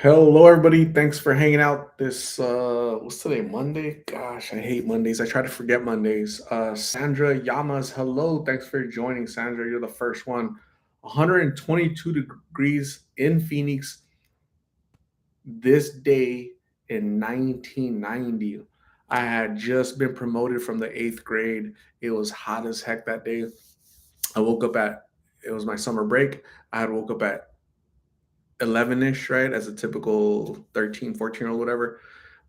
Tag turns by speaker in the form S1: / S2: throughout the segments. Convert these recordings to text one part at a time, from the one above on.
S1: Hello, everybody. Thanks for hanging out this, what's today, Monday? Gosh, I hate Mondays. I try to forget Mondays. Sandra Yamas, hello. Thanks for joining, Sandra. You're the first one. 122 degrees in Phoenix this day in 1990. I had just been promoted from the eighth grade. It was hot as heck that day. I woke up at, it was my summer break. I had woke up at 11ish, right, as a typical 13, 14-year-old, whatever.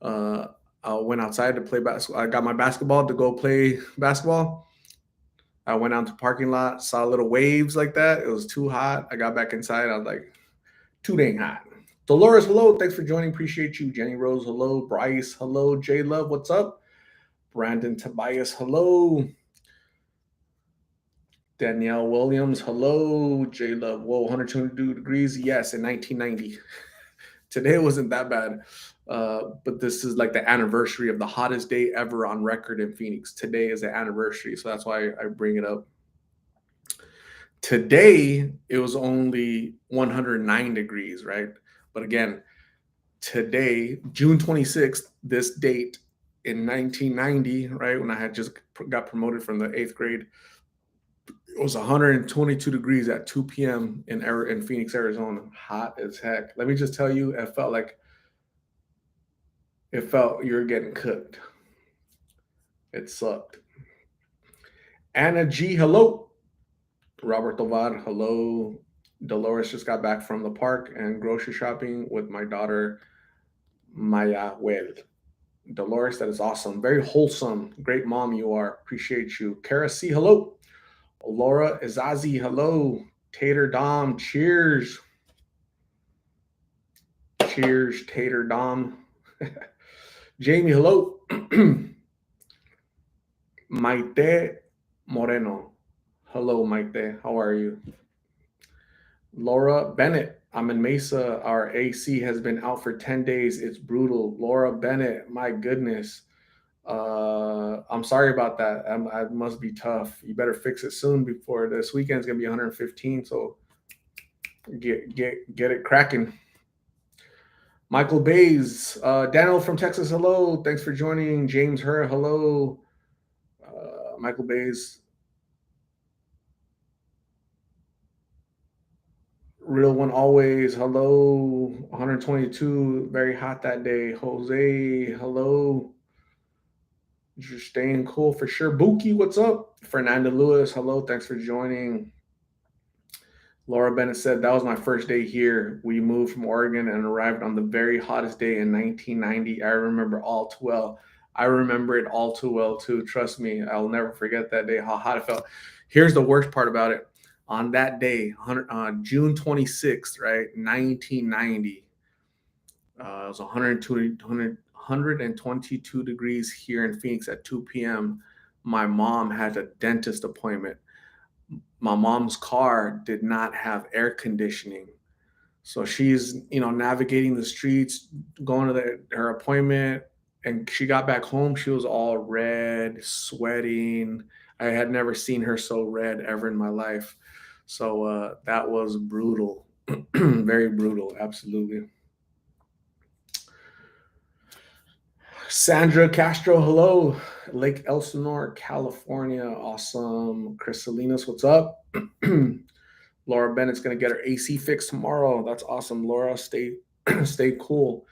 S1: uh I went outside to play basketball. I got my basketball to go play basketball. I went out to the parking lot, saw little waves like that. It was too hot. I got back inside. I was like, too dang hot. Dolores, hello. Thanks for joining. Appreciate you. Jenny Rose, hello. Bryce, hello. J Love, what's up? Brandon Tobias, hello. Danielle Williams, hello. J Love, whoa, 122 degrees. Yes, in 1990. Today wasn't that bad. But this is like the anniversary of the hottest day ever on record in Phoenix. Today is the anniversary, so that's why I bring it up. Today it was only 109 degrees, right? But again, today, June 26th, this date in 1990, right, when I had just got promoted from the eighth grade, it was 122 degrees at 2 p.m. in Phoenix, Arizona. Hot as heck. Let me just tell you, it felt you were getting cooked. It sucked. Anna G, hello. Robert Tovar, hello. Dolores just got back from the park and grocery shopping with my daughter Maya Well. Dolores, that is awesome. Very wholesome. Great mom you are. Appreciate you. Kara C, hello. Laura Izazi, hello. Tater Dom, cheers. Cheers, Tater Dom. Jamie, hello. Maite Moreno. Hello, Maite. How are you? Laura Bennett. I'm in Mesa. Our AC has been out for 10 days. It's brutal. Laura Bennett, my goodness. I'm sorry about that. I must be tough. You better fix it soon before this weekend's gonna be 115. So get it cracking. Michael Bays, Daniel from Texas. Hello, thanks for joining. James Her, hello. Michael Bays, real one always. Hello, 122. Very hot that day. Jose, hello. You're staying cool for sure. Buki, what's up? Fernanda Lewis, hello. Thanks for joining. Laura Bennett said, that was my first day here. We moved from Oregon and arrived on the very hottest day in 1990. I remember all too well. I remember it all too well, too. Trust me, I'll never forget that day, how hot it felt. Here's the worst part about it. On that day, June 26th, right, 1990, it was 122 degrees here in Phoenix at 2 p.m. My mom had a dentist appointment. My mom's car did not have air conditioning. So she's, navigating the streets, going to her appointment, and she got back home. She was all red, sweating. I had never seen her so red ever in my life. So that was brutal, very brutal, absolutely. Sandra Castro, hello. Lake Elsinore, California. Awesome. Chris Salinas, what's up? Laura Bennett's gonna get her AC fixed tomorrow. That's awesome. Laura, stay stay cool.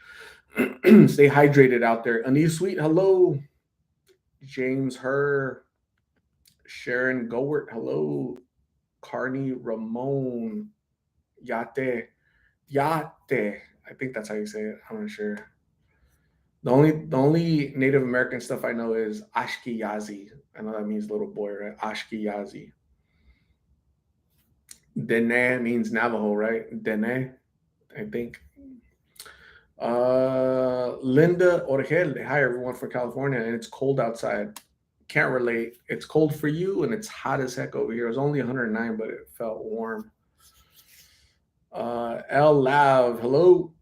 S1: Stay hydrated out there. Anita Sweet, hello. James Her, Sharon Gowert, hello. Carney Ramon, Yate. Yate. I think that's how you say it. I'm not sure. The only Native American stuff I know is Ashkenazi. I know that means little boy, right? Ashkenazi. Dene means Navajo, right? Dene, I think. Linda Orgel, hi everyone from California, and it's cold outside. Can't relate. It's cold for you, and it's hot as heck over here. It was only 109, but it felt warm. L Lav, hello.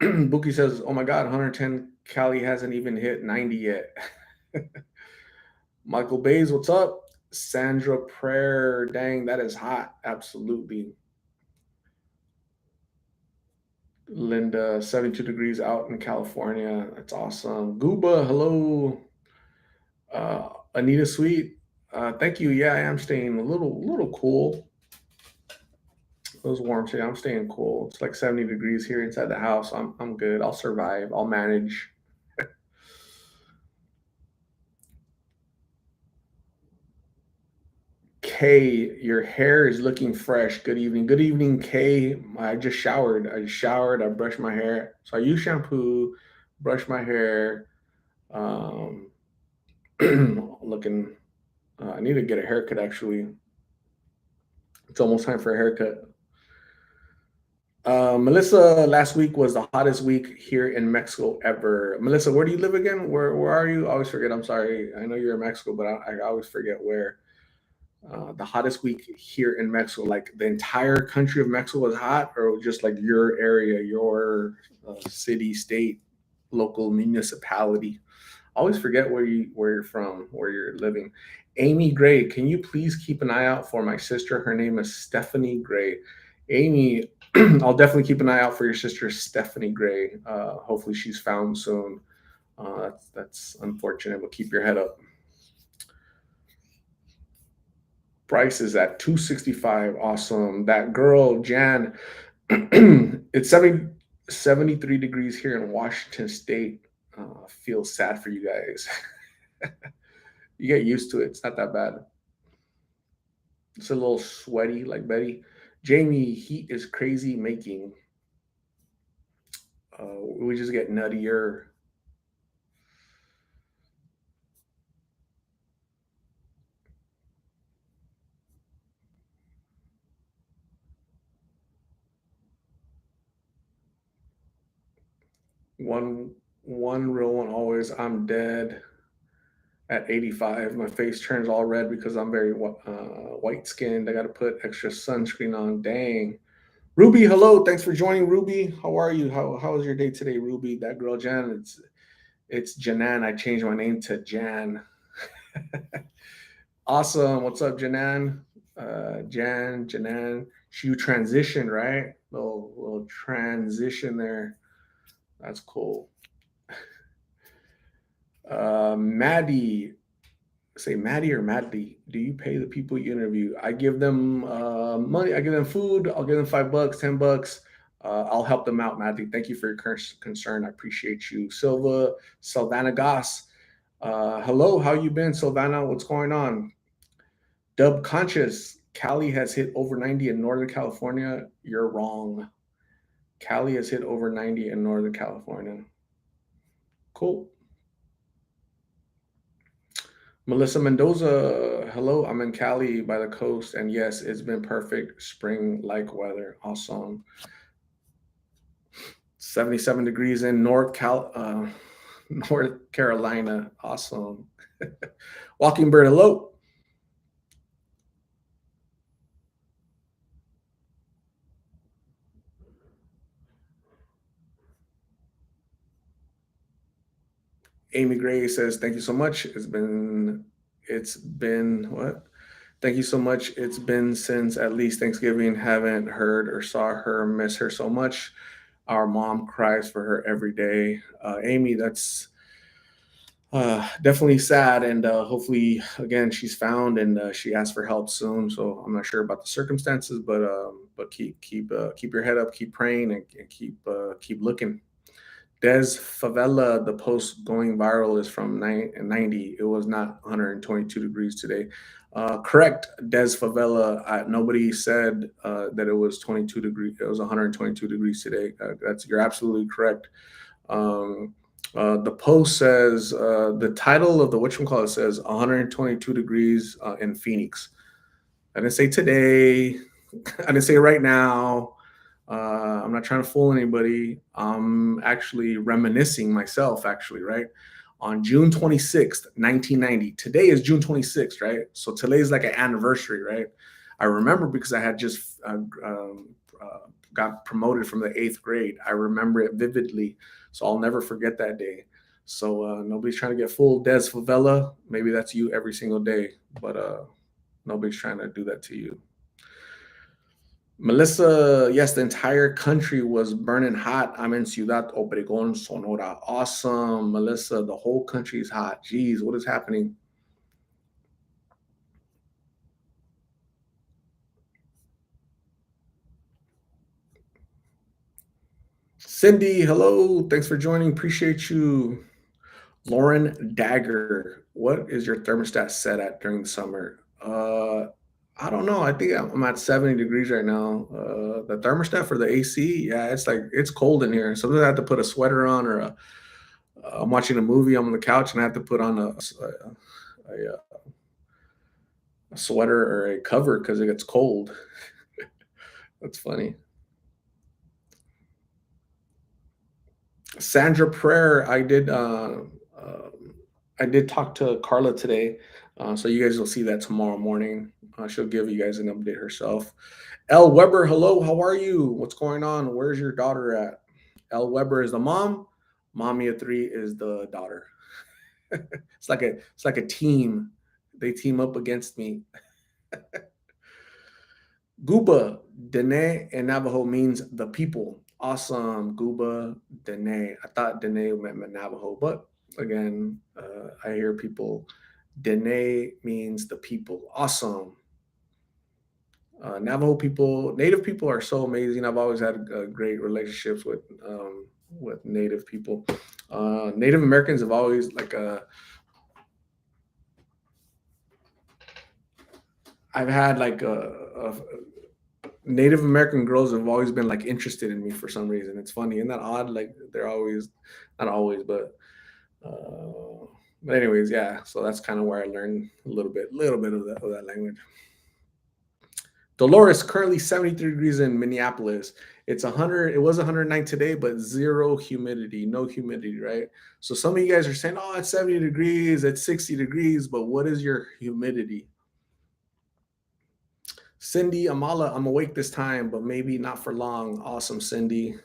S1: Buki says, "Oh my God, 110. Cali hasn't even hit 90 yet." Michael Bays, what's up? Sandra Prayer, dang, that is hot. Absolutely. Linda, 72 degrees out in California. That's awesome. Gooba, hello. Anita Sweet, thank you. Yeah, I am staying a little cool. It was warm today. I'm staying cool. It's like 70 degrees here inside the house. I'm good. I'll survive. I'll manage. Kay, your hair is looking fresh. Good evening. Good evening, Kay. I just showered. I showered. I brushed my hair. So I use shampoo, brush my hair. Um, looking. I need to get a haircut. Actually, it's almost time for a haircut. Melissa, last week was the hottest week here in Mexico ever. Melissa, where do you live again? Where are you? I always forget. I'm sorry. I know you're in Mexico, but I always forget where. The hottest week here in Mexico, like the entire country of Mexico was hot, or just like your area, your city, state, local municipality. I always forget where you're from, where you're living. Amy Gray, can you please keep an eye out for my sister? Her name is Stephanie Gray. Amy, I'll definitely keep an eye out for your sister Stephanie Gray. Hopefully she's found soon. That's unfortunate, but keep your head up. Price is at 265. Awesome. That girl, Jan, it's 73 degrees here in Washington State. Feel sad for you guys. You get used to it. It's not that bad. It's a little sweaty, like Betty. Jamie, heat is crazy making. We just get nuttier. One one real one always. I'm dead at 85. My face turns all red because I'm very white skinned. I got to put extra sunscreen on. Dang. Ruby, hello. Thanks for joining, Ruby. How are you? How was your day today, Ruby? That girl Jan. It's Janan. I changed my name to Jan. Awesome. What's up, Janan? Janan. You transitioned, right? Little transition there. That's cool. Maddie, say Maddie or Maddie, do you pay the people you interview? I give them money. I give them food. I'll give them $5, $10. I'll help them out, Maddie. Thank you for your concern. I appreciate you. Silvana Goss. Hello, how you been, Silvana? What's going on? Dub Conscious. Cali has hit over 90 in Northern California. You're wrong. Cali has hit over 90 in Northern California. Cool. Melissa Mendoza, hello. I'm in Cali by the coast, and yes, it's been perfect spring-like weather. Awesome. 77 degrees in North Carolina. Awesome. Walking Bird, hello. Amy Gray says, "Thank you so much. It's been what? Thank you so much. It's been since at least Thanksgiving. Haven't heard or saw her. Miss her so much. Our mom cries for her every day." Amy, that's definitely sad, and hopefully, again, she's found and she asks for help soon. So I'm not sure about the circumstances, but keep your head up, keep praying, and keep looking. Des Favela, the post going viral is from 90. It was not 122 degrees today. Correct, Des Favela. Nobody said that it was 22 degrees. It was 122 degrees today. You're absolutely correct. Um, the post says the title of the whatchamacallit says 122 degrees in Phoenix. I didn't say today. I didn't say right now. I'm not trying to fool anybody. I'm actually reminiscing myself, actually, right? On June 26th, 1990. Today is June 26th, right? So today is like an anniversary, right? I remember because I had just got promoted from the eighth grade. I remember it vividly. So I'll never forget that day. So nobody's trying to get fooled. Des Favela, maybe that's you every single day, but nobody's trying to do that to you. Melissa, yes, the entire country was burning hot. I'm in Ciudad Obregón, Sonora. Awesome, Melissa. The whole country is hot. Jeez, what is happening? Cindy, hello. Thanks for joining. Appreciate you. Lauren Dagger, what is your thermostat set at during the summer? I don't know. I think I'm at 70 degrees right now. The thermostat for the AC, yeah, it's like it's cold in here. Sometimes I have to put a sweater on, or I'm watching a movie. I'm on the couch and I have to put on a sweater or a cover because it gets cold. That's funny. Sandra Prayer, I did talk to Carla today, so you guys will see that tomorrow morning. She'll give you guys an update herself. L Weber, hello, how are you? What's going on? Where's your daughter at? L Weber is the mom. Mommy of three is the daughter. It's like a team. They team up against me. Guba, Dene in Navajo means the people. Awesome, Guba, Dene. I thought Dene meant Navajo, but again, I hear people. Dene means the people. Awesome. Navajo people, Native people are so amazing. I've always had great relationships with Native people. Native Americans have always I've had Native American girls have always been like interested in me for some reason. It's funny, isn't that odd? Like they're always, not always, but anyways, yeah. So that's kind of where I learned little bit of that language. Dolores, currently 73 degrees in Minneapolis. It's 100. It was 109 today, but zero humidity, no humidity, right? So some of you guys are saying, "Oh, it's 70 degrees, it's 60 degrees," but what is your humidity? Cindy Amala, I'm awake this time, but maybe not for long. Awesome, Cindy.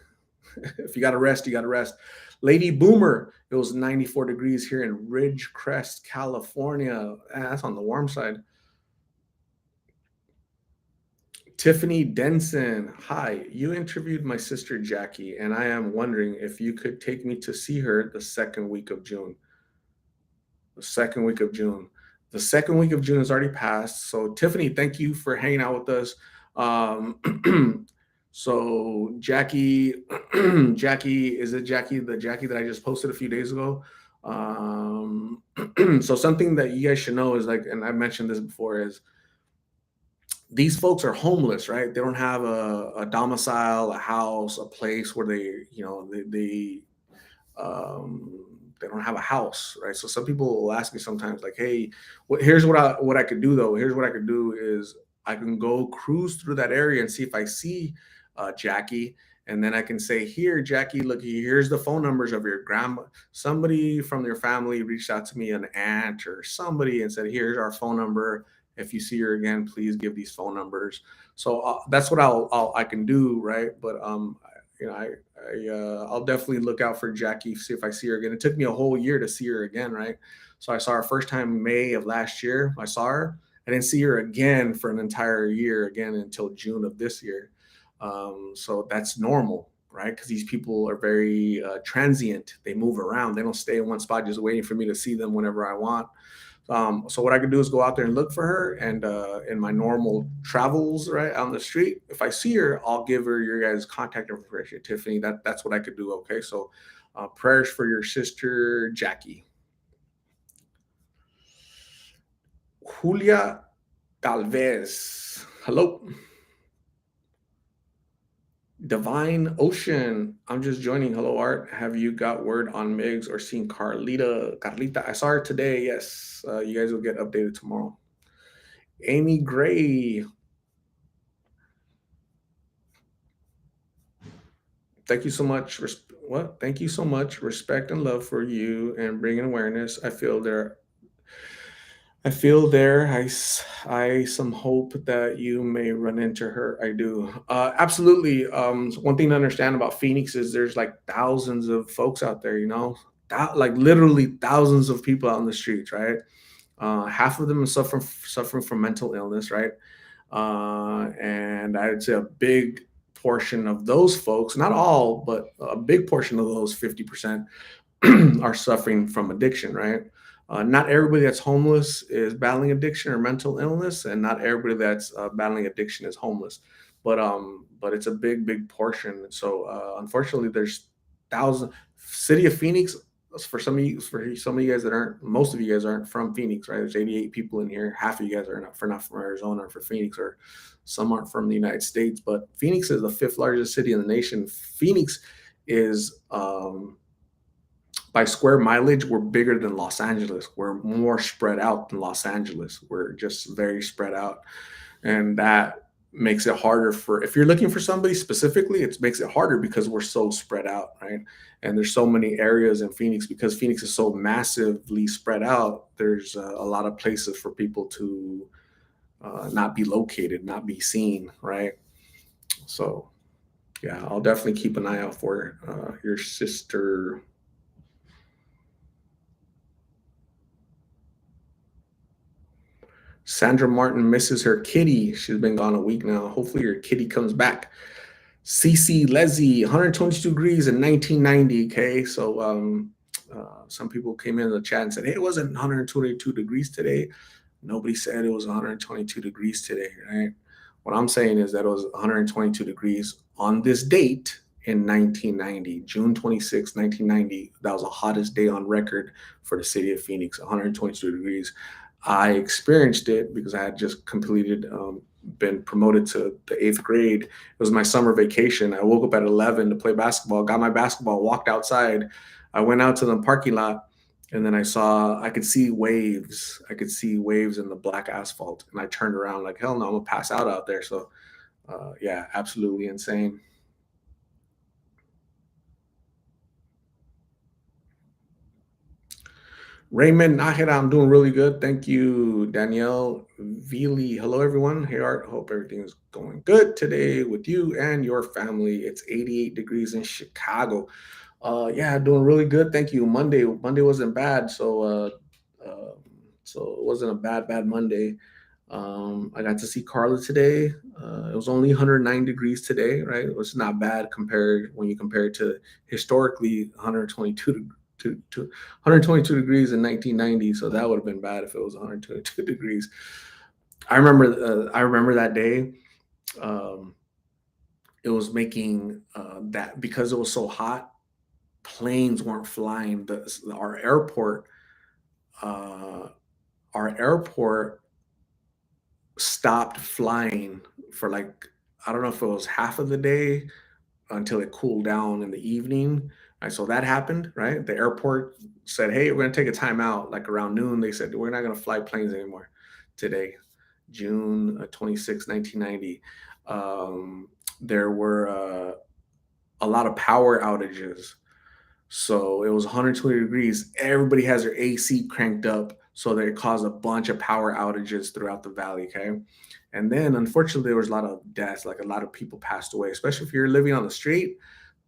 S1: If you got to rest, you got to rest. Lady Boomer, it was 94 degrees here in Ridgecrest, California. That's on the warm side. Tiffany Denson, hi. You interviewed my sister Jackie, and I am wondering if you could take me to see her the second week of June. The second week of June. The second week of June has already passed. So, Tiffany, thank you for hanging out with us. So, Jackie, Jackie, is it Jackie, the Jackie that I just posted a few days ago? So, something that you guys should know is like, and I mentioned this before, is these folks are homeless, right? They don't have a domicile, a house, a place where they don't have a house, right? So some people will ask me sometimes, like, "Hey, here's what I could do though. Here's what I could do is I can go cruise through that area and see if I see Jackie, and then I can say, here, Jackie, look, here's the phone numbers of your grandma. Somebody from your family reached out to me, an aunt or somebody, and said, here's our phone number. If you see her again, please give these phone numbers." So that's what I can do, right? But you know, I'll definitely look out for Jackie, see if I see her again. It took me a whole year to see her again, right? So I saw her first time May of last year. I saw her. I didn't see her again for an entire year again until June of this year. So that's normal, right? Because these people are very transient. They move around. They don't stay in one spot just waiting for me to see them whenever I want. So what I can do is go out there and look for her, and in my normal travels, right, on the street, if I see her, I'll give her your guys' contact information, Tiffany. That's what I could do. Okay, so prayers for your sister Jackie. Julia Galvez, hello. Divine Ocean, I'm just joining. Hello, Art. Have you got word on Migs or seen Carlita, I saw her today. Yes, you guys will get updated tomorrow. Amy Gray, thank you so much. What? Thank you so much. Respect and love for you and bringing awareness. I feel there. I some hope that you may run into her. I do. Absolutely. One thing to understand about Phoenix is there's like thousands of folks out there. You know, like literally thousands of people out on the streets. Right. Half of them are suffering from mental illness. Right. And I'd say a big portion of those folks, not all, but a big portion of those 50% are suffering from addiction, right? Not everybody that's homeless is battling addiction or mental illness, and not everybody that's battling addiction is homeless. But it's a big, big portion. So unfortunately, there's thousands. City of Phoenix. For some of you guys that aren't, most of you guys aren't from Phoenix, right? There's 88 people in here. Half of you guys are not from Arizona or for Phoenix, or some aren't from the United States. But Phoenix is the fifth largest city in the nation. Phoenix is by square mileage, we're bigger than Los Angeles. We're more spread out than Los Angeles. We're just very spread out. And that makes it harder for, if you're looking for somebody specifically, it makes it harder because we're so spread out, right? And there's so many areas in Phoenix because Phoenix is so massively spread out. There's a lot of places for people to not be located, not be seen, right? So, yeah, I'll definitely keep an eye out for your sister. Sandra Martin misses her kitty. She's been gone a week now. Hopefully, your kitty comes back. CC Leslie, 122 degrees in 1990. Okay, so some people came in the chat and said, "Hey, it wasn't 122 degrees today." Nobody said it was 122 degrees today, right? What I'm saying is that it was 122 degrees on this date in 1990, June 26, 1990. That was the hottest day on record for the city of Phoenix, 122 degrees. I experienced it because I had just completed, been promoted to the eighth grade. It was my summer vacation. I woke up at 11 to play basketball, got my basketball, walked outside. I went out to the parking lot, and then I could see waves. I could see waves in the black asphalt. And I turned around like, hell no, I'm going to pass out there. So, yeah, absolutely insane. Raymond Nahira, I'm doing really good. Thank you, Danielle Vili. Hello, everyone. Hey, Art. Hope everything is going good today with you and your family. It's 88 degrees in Chicago. Yeah, doing really good. Thank you. Monday wasn't bad, uh, so it wasn't a bad Monday. I got to see Carla today. It was only 109 degrees today, right? It was not bad compared when you compare it to historically 122 degrees in 1990. So that would have been bad if it was 122 degrees. I remember that day. Um, it was making that because it was so hot, planes weren't flying. Uh, our airport stopped flying for like, I don't know if it was half of the day until it cooled down in the evening. Right, so that happened, right? The airport said, "Hey, we're going to take a time out." Like around noon, they said, "We're not going to fly planes anymore today." June 26, 1990. There were a lot of power outages. So it was 120 degrees. Everybody has their AC cranked up, so that it caused a bunch of power outages throughout the valley. Okay. And then unfortunately, there was a lot of deaths, like a lot of people passed away, especially if you're living on the street.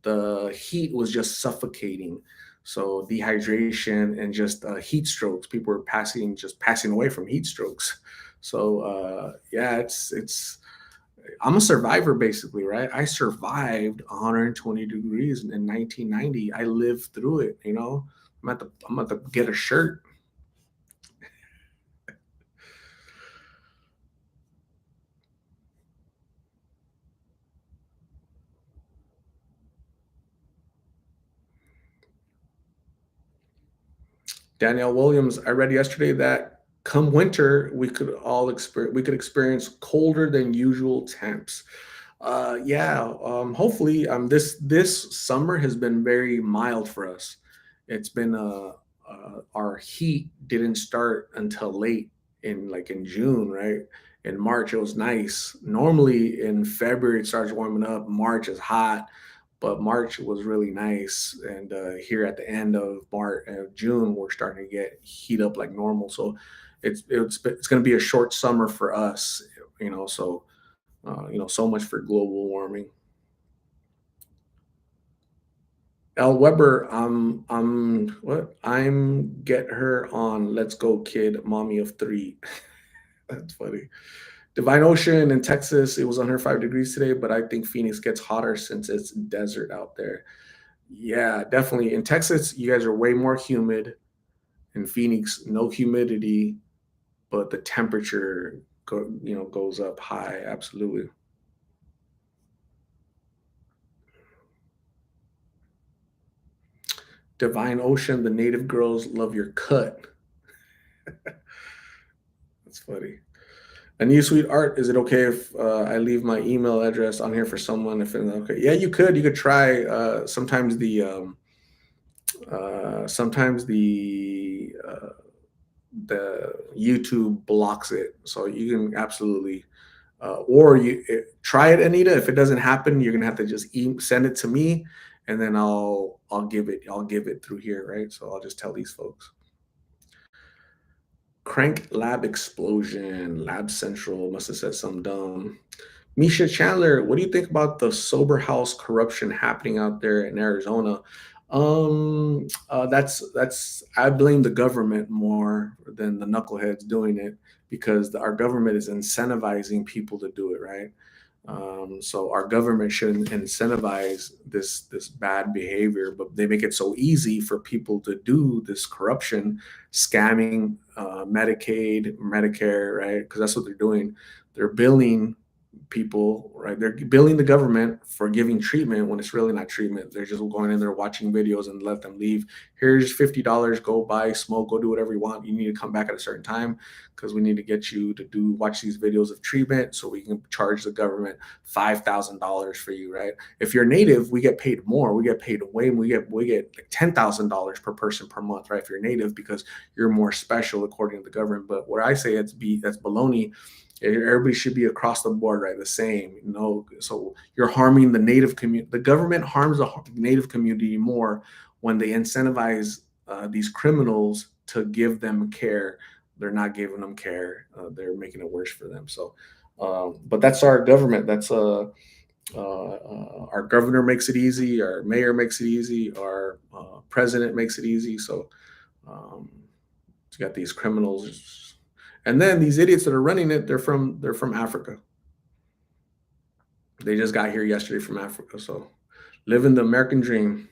S1: The heat was just suffocating. So dehydration and just heat strokes. People were passing away from heat strokes. So yeah, I'm a survivor basically, right? I survived 120 degrees in 1990. I lived through it, you know. I'm at to get a shirt. Danielle Williams, I read yesterday that come winter we could experience colder than usual temps. Yeah, hopefully, this summer has been very mild for us. It's been our heat didn't start until late in June, right? In March it was nice. Normally in February it starts warming up. March is hot, but March was really nice. And here at the end of March, June, we're starting to get heat up like normal. So it's going to be a short summer for us, you know. So so much for global warming. L. Weber, I'm get her on Let's Go Kid, mommy of three. That's funny. Divine Ocean in Texas, it was 105 degrees today, but I think Phoenix gets hotter since it's desert out there. Yeah, definitely. In Texas, you guys are way more humid. In Phoenix, no humidity, but the temperature goes up high. Absolutely. Divine Ocean, the native girls love your cut. That's funny. A new sweet art. Is it okay if I leave my email address on here for someone? If it's okay, yeah, you could. You could try. Sometimes the YouTube blocks it, so you can absolutely or try it, Anita. If it doesn't happen, you're gonna have to just send it to me, and then I'll give it through here, right? So I'll just tell these folks. Crank Lab Explosion, Lab Central must have said something dumb. Misha Chandler, what do you think about the sober house corruption happening out there in Arizona? That's I blame the government more than the knuckleheads doing it because our government is incentivizing people to do it, right? So our government shouldn't incentivize this bad behavior, but they make it so easy for people to do this corruption, scamming Medicaid, Medicare, right? Because that's what they're doing. They're billing people, right? They're billing the government for giving treatment when it's really not treatment. They're just going in there watching videos and let them leave. Here's $50. Go buy, smoke, go do whatever you want. You need to come back at a certain time because we need to get you to watch these videos of treatment so we can charge the government $5,000 for you, right? If you're native, we get paid more. We get paid way. We get like $10,000 per person per month, right? If you're native, because you're more special according to the government. But what I say that's baloney. Everybody should be across the board, right? The same, So you're harming the native community. The government harms the native community more when they incentivize these criminals to give them care. They're not giving them care. They're making it worse for them. So, but that's our government. That's our governor makes it easy. Our mayor makes it easy. Our president makes it easy. So um, you got these criminals, and then these idiots that are running it. They're from Africa. They just got here yesterday from Africa. So living the American dream.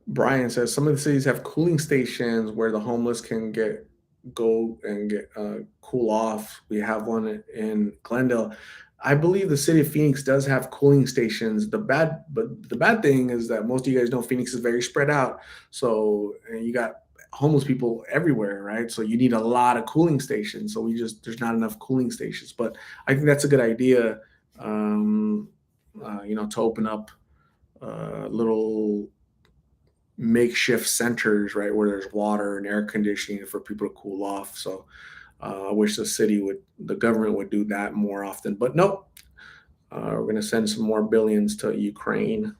S1: Brian says some of the cities have cooling stations where the homeless can go and get cool off. We have one in Glendale. I believe the city of Phoenix does have cooling stations. The bad thing is that most of you guys know Phoenix is very spread out. So and you got homeless people everywhere, right? So you need a lot of cooling stations. So there's not enough cooling stations. But I think that's a good idea. Um, to open up little makeshift centers, right, where there's water and air conditioning for people to cool off. So I wish the government would do that more often. But nope, we're going to send some more billions to Ukraine.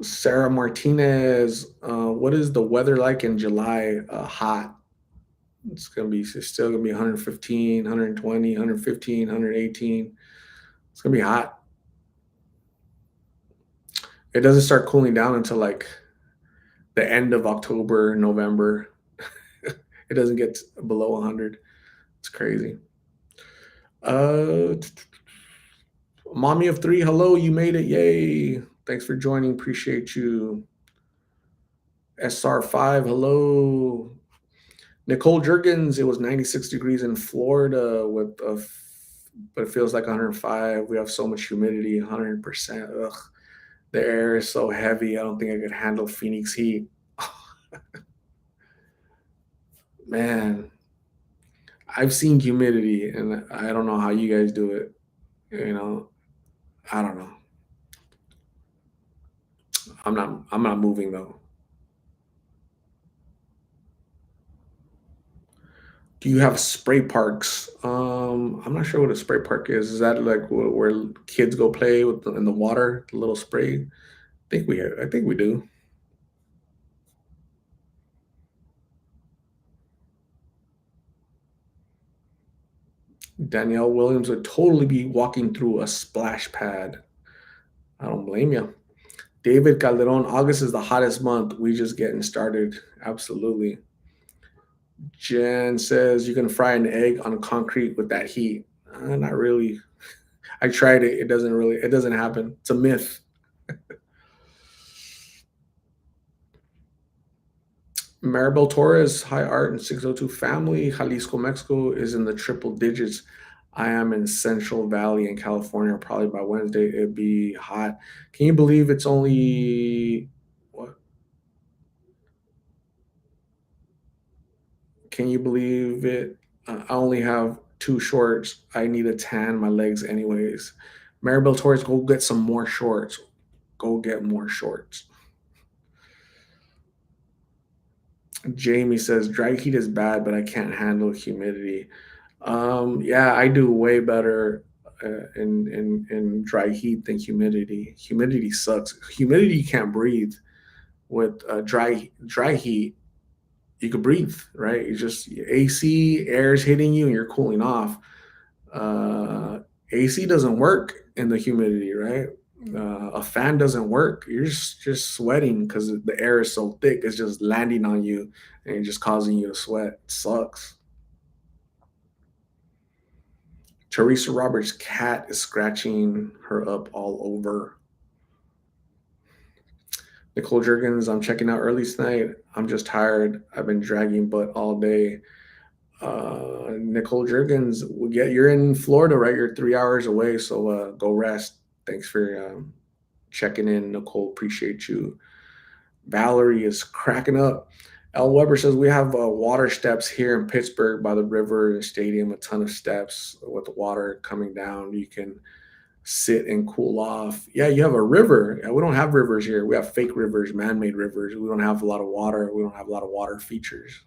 S1: Sarah Martinez, what is the weather like in July? Hot. It's still gonna be 115, 120, 115, 118. It's gonna be hot. It doesn't start cooling down until like the end of October, November. It doesn't get below 100. It's crazy. Uh, Mommy of three, hello, you made it. Yay. Thanks for joining. Appreciate you. SR5, hello. Nicole Jurgens, it was 96 degrees in Florida but it feels like 105. We have so much humidity, 100%. Ugh. The air is so heavy. I don't think I could handle Phoenix heat. Man, I've seen humidity and I don't know how you guys do it. You know, I don't know. I'm not moving though. Do you have spray parks? I'm not sure what a spray park is. Is that like where kids go play with in the water, the little spray? I think we do. Danielle Williams would totally be walking through a splash pad. I don't blame you. David Calderon, August is the hottest month. We just getting started. Absolutely. Jen says you can fry an egg on concrete with that heat. Not really. I tried it. It doesn't happen. It's a myth. Maribel Torres, High Art and 602 Family, Jalisco, Mexico is in the triple digits. I am in Central Valley in California. Probably by Wednesday, it'd be hot. Can you believe it's only what? Can you believe it? I only have two shorts. I need to tan my legs anyways. Maribel Torres, go get some more shorts. Go get more shorts. Jamie says dry heat is bad, but I can't handle humidity. Yeah, I do way better in dry heat than humidity. Humidity sucks. Humidity you can't breathe. With dry heat, you can breathe, right? You just AC air is hitting you and you're cooling off. Uh, AC doesn't work in the humidity, right? A fan doesn't work. You're just sweating because the air is so thick. It's just landing on you and just causing you to sweat. It sucks. Teresa Roberts' cat is scratching her up all over. Nicole Jurgens, I'm checking out early tonight. I'm just tired. I've been dragging butt all day. Nicole Jurgens, you're in Florida, right? You're 3 hours away, so go rest. Thanks for checking in, Nicole. Appreciate you. Valerie is cracking up. L. Weber says we have water steps here in Pittsburgh by the river and stadium. A ton of steps with the water coming down. You can sit and cool off. Yeah, you have a river. Yeah, we don't have rivers here. We have fake rivers, man-made rivers. We don't have a lot of water. We don't have a lot of water features.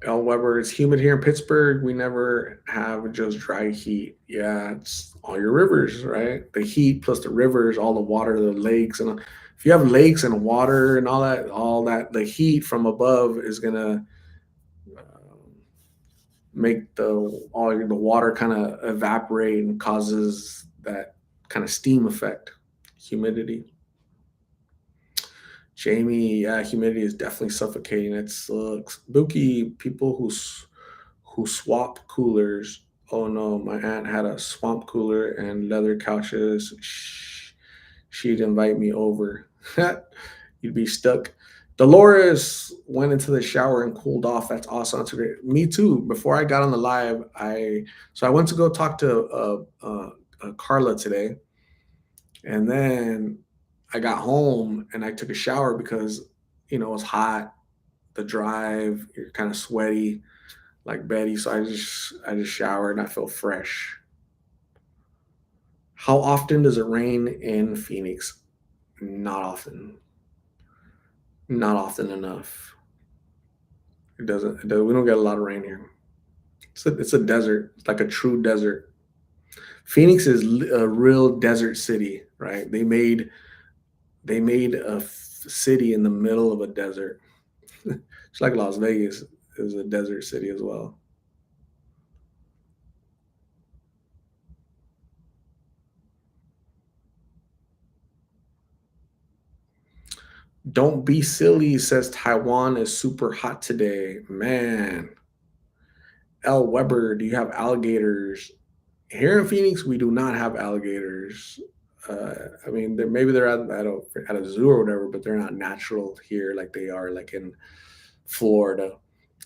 S1: L. Weber, it's humid here in Pittsburgh. We never have just dry heat. Yeah, it's all your rivers, right? The heat plus the rivers, all the water, the lakes, and if you have lakes and water and all that, the heat from above is gonna make the water kind of evaporate and causes that kind of steam effect, humidity. Jamie, yeah, humidity is definitely suffocating. It sucks. Buki, people who swap coolers. Oh no, my aunt had a swamp cooler and leather couches. She'd invite me over. You'd be stuck. Dolores went into the shower and cooled off. That's awesome. That's great. Me too. Before I got on the live, I went to go talk to Carla today, and then I got home and I took a shower because it was hot. The drive, you're kind of sweaty like Betty. So I just showered and I feel fresh. How often does it rain in Phoenix? Not often. Not often enough. We don't get a lot of rain here. It's a desert. It's like a true desert. Phoenix is a real desert city, right? They made a city in the middle of a desert. It's like Las Vegas is a desert city as well. Don't be silly, says Taiwan is super hot today. Man, L. Weber, do you have alligators? Here in Phoenix, we do not have alligators. I mean, maybe they're at a zoo or whatever, but they're not natural here like they are like in Florida.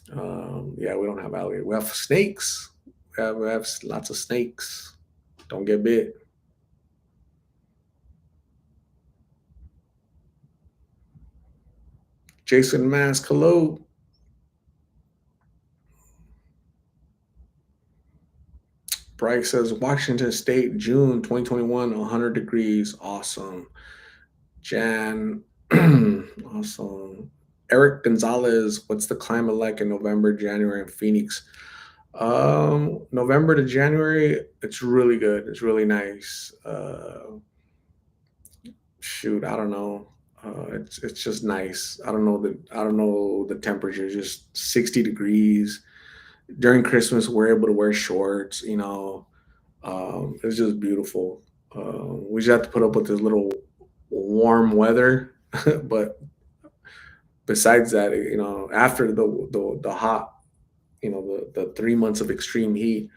S1: Yeah, we don't have alligators. We have snakes. We have lots of snakes. Don't get bit. Jason Mask, hello. Bryce says Washington State, June 2021, 100 degrees. Awesome. Jan, awesome. Eric Gonzalez, what's the climate like in November, January in Phoenix? November to January, it's really good. It's really nice. Shoot, I don't know. It's just nice. I don't know the temperature. Just 60 degrees during Christmas. We're able to wear shorts. It's just beautiful. We just have to put up with this little warm weather, but besides that, after the hot, the 3 months of extreme heat,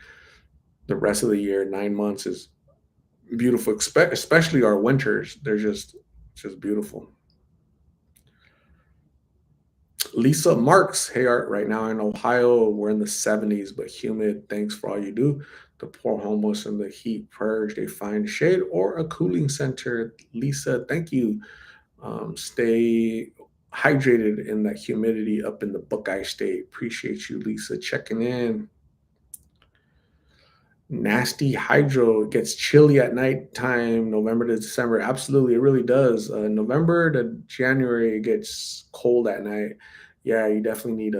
S1: the rest of the year, 9 months is beautiful. Especially our winters, they're just beautiful. Lisa Marks, hey Art, right now in Ohio, we're in the 70s, but humid. Thanks for all you do. The poor homeless in the heat purge, they find shade or a cooling center. Lisa, thank you. Stay hydrated in that humidity up in the Buckeye State. Appreciate you, Lisa, checking in. Nasty hydro. It gets chilly at nighttime, November to December. Absolutely, it really does. November to January, it gets cold at night. Yeah, you definitely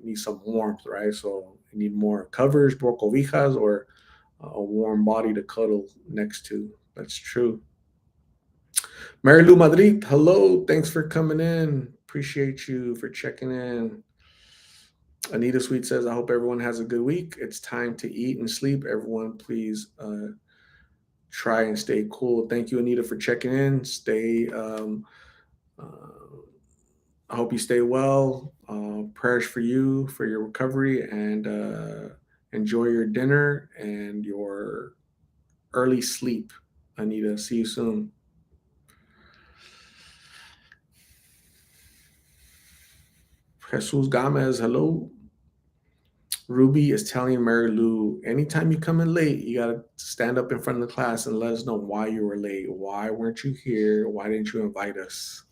S1: need some warmth, right? So you need more covers, more cobijas, or a warm body to cuddle next to. That's true. Mary Lou Madrid, hello. Thanks for coming in. Appreciate you for checking in. Anita Sweet says, I hope everyone has a good week. It's time to eat and sleep. Everyone, please try and stay cool. Thank you, Anita, for checking in. Uh, I hope you stay well. Prayers for you, for your recovery, and enjoy your dinner and your early sleep. Anita, see you soon. Jesus Gomez, hello. Ruby is telling Mary Lou, anytime you come in late, you gotta stand up in front of the class and let us know why you were late. Why weren't you here? Why didn't you invite us?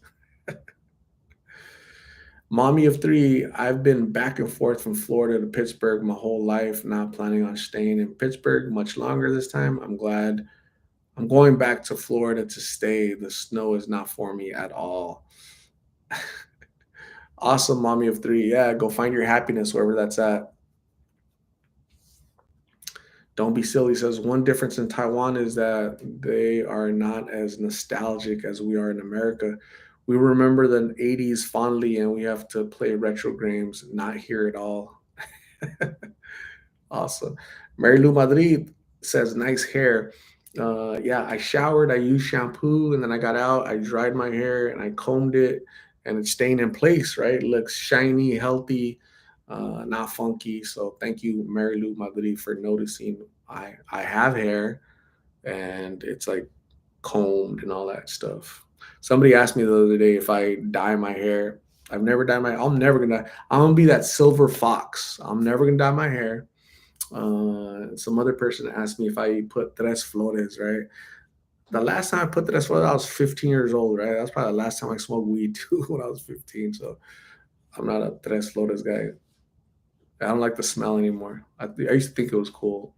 S1: Mommy of three, I've been back and forth from Florida to Pittsburgh my whole life, not planning on staying in Pittsburgh much longer this time. I'm glad I'm going back to Florida to stay. The snow is not for me at all. Awesome, mommy of three. Yeah, go find your happiness wherever that's at. Don't be silly says one difference in Taiwan is that they are not as nostalgic as we are in America. We remember the 80s fondly and we have to play retro games, not here at all. Awesome. Mary Lou Madrid says, nice hair. Yeah, I showered, I used shampoo, and then I got out, I dried my hair and I combed it and it's staying in place, right? It looks shiny, healthy, not funky. So thank you, Mary Lou Madrid, for noticing I have hair and it's like combed and all that stuff. Somebody asked me the other day if I dye my hair. I've never dyed my I'm never gonna dye. I'm gonna be that silver fox. I'm never gonna dye my hair. Some other person asked me if I put tres flores, right? The last time I put tres flores, I was 15 years old, right? That's probably the last time I smoked weed too when I was 15. So I'm not a tres flores guy. I don't like the smell anymore. I used to think it was cool.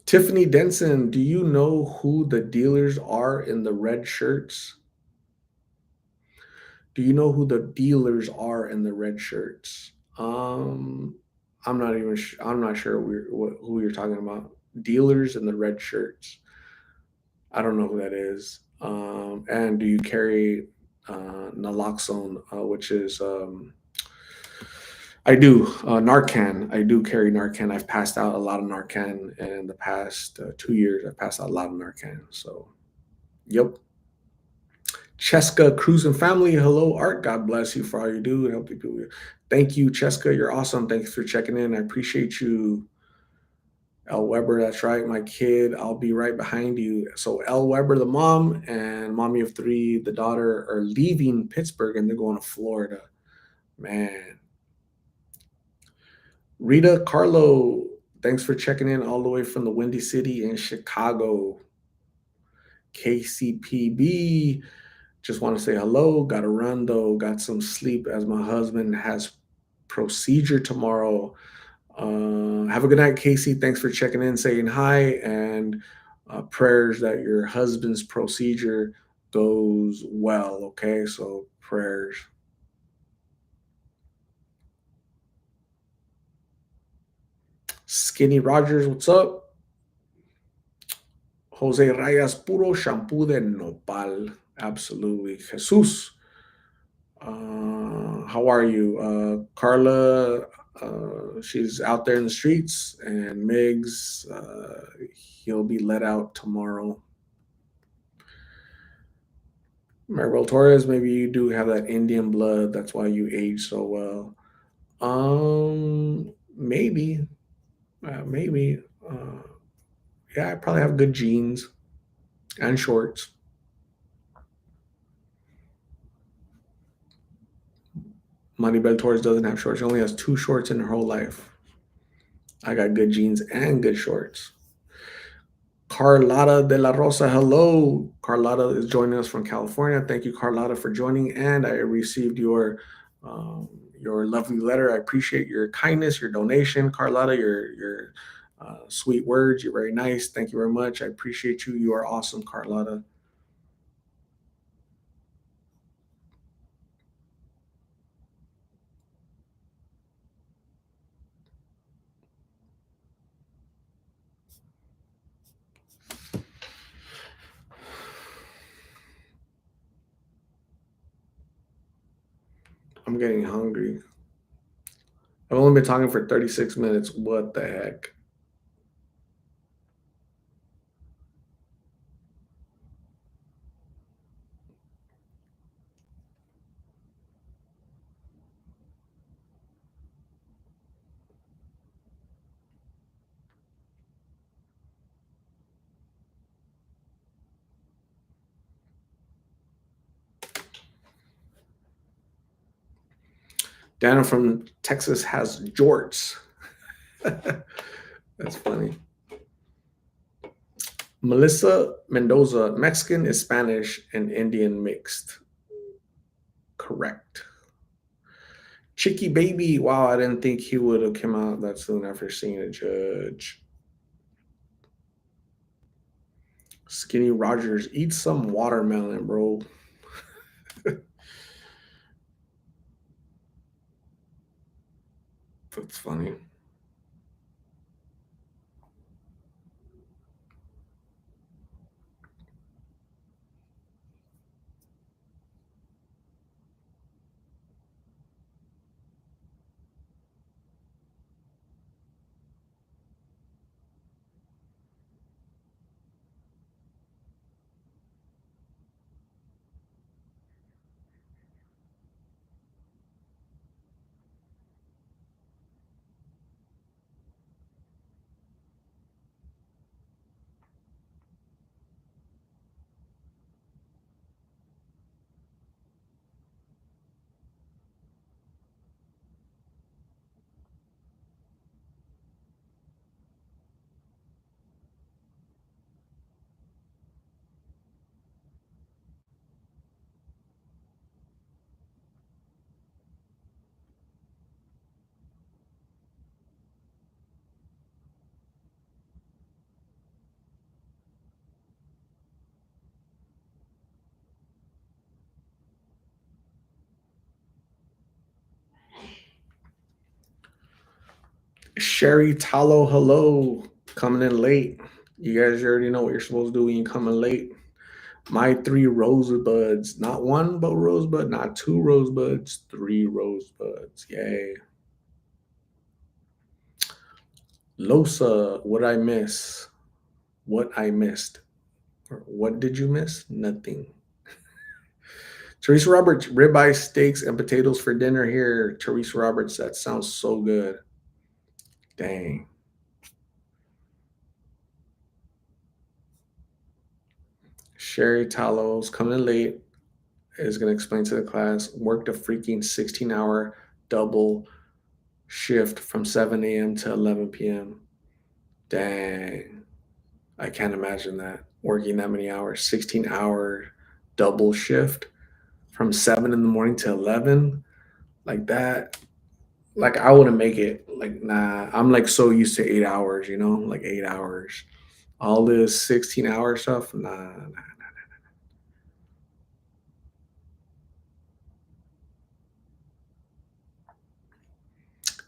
S1: Tiffany Denson, do you know who the dealers are in the red shirts? Do you know who the dealers are in the red shirts? I'm not even. I'm not sure who you're talking about. Dealers in the red shirts. I don't know who that is. And do you carry naloxone, which is I do Narcan. I do carry Narcan. I've passed out a lot of Narcan in the past 2 years. I've passed out a lot of Narcan. So, yep. Cheska Cruz and family. Hello, Art. God bless you for all you do and help people. Thank you, Cheska. You're awesome. Thanks for checking in. I appreciate you. L. Weber, that's right, my kid. I'll be right behind you. So L. Weber, the mom, and mommy of three, the daughter, are leaving Pittsburgh and they're going to Florida. Man. Rita Carlo, thanks for checking in all the way from the Windy City in Chicago. KCPB, just want to say hello. Got to run though. Got some sleep as my husband has procedure tomorrow. Have a good night, Casey. Thanks for checking in, saying hi, and prayers that your husband's procedure goes well. Okay, so prayers. Skinny Rogers, what's up? Jose Rayas, puro shampoo de nopal. Absolutely. Jesus, how are you? Carla, she's out there in the streets, and Migs, he'll be let out tomorrow. Maribel Torres, maybe you do have that Indian blood. That's why you age so well. Maybe, maybe. Uh, yeah, I probably have good jeans and shorts. Maribel Torres doesn't have shorts. She only has two shorts in her whole life. I got good jeans and good shorts. Carlotta de la Rosa, hello. Carlotta is joining us from California. Thank you, Carlotta, for joining. And I received your lovely letter. I appreciate your kindness, your donation, Carlotta, your sweet words. You're very nice. Thank you very much. I appreciate you. You are awesome, Carlotta. I'm getting hungry. I've only been talking for 36 minutes. What the heck? Daniel from Texas has jorts. That's funny. Melissa Mendoza, Mexican is Spanish and Indian mixed. Correct. Chicky Baby, wow, I didn't think he would have come out that soon after seeing a judge. Skinny Rogers, eat some watermelon, bro. That's funny. Sherry Tallow, hello. Coming in late. You guys already know what you're supposed to do when you come in late. My three rosebuds. Not one but rosebud, not two rosebuds, three rosebuds. Yay. Losa, what I miss? What I missed? Or what did you miss? Nothing. Teresa Roberts, ribeye steaks and potatoes for dinner here. Teresa Roberts, that sounds so good. Dang. Sherry Talos coming in late is going to explain to the class. Worked a freaking 16-hour double shift from 7 a.m. to 11 p.m. Dang. I can't imagine that. Working that many hours. 16-hour double shift from 7 in the morning to 11 like that. Like I wouldn't make it. Like nah, I'm like so used to 8 hours. Like 8 hours. All this 16-hour stuff. Nah.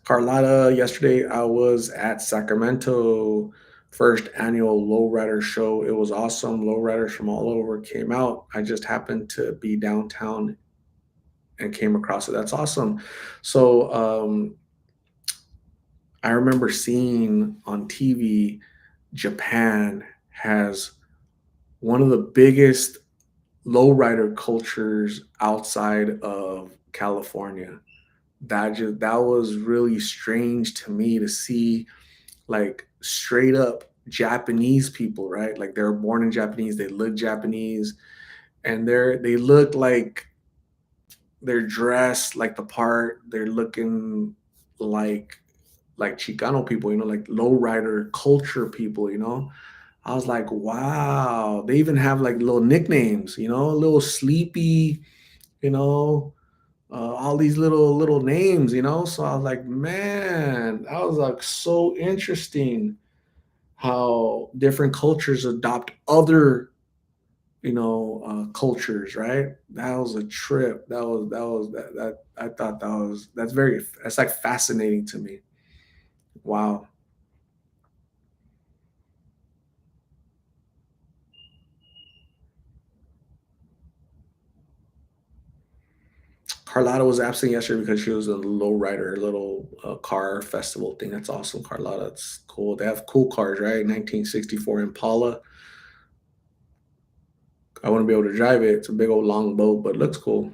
S1: Carlotta, yesterday I was at Sacramento first annual Lowrider show. It was awesome. Lowriders from all over came out. I just happened to be downtown and came across it. That's awesome. So I remember seeing on TV Japan has one of the biggest lowrider cultures outside of California. That was really strange to me to see like straight up Japanese people, right? Like they were born in Japanese, they look Japanese, and they look like they're dressed like the part. They're looking like like Chicano people, like lowrider culture people. I was like, wow. They even have like little nicknames, a little sleepy, you know, all these little names, So I was like, man, that was like so interesting how different cultures adopt other cultures, right? That was a trip. That I thought that's like fascinating to me. Wow. Carlotta was absent yesterday because she was in the lowrider little car festival thing. That's awesome, Carlotta. That's cool. They have cool cars, right? 1964 Impala. I want to be able to drive it. It's a big old long boat, but it looks cool.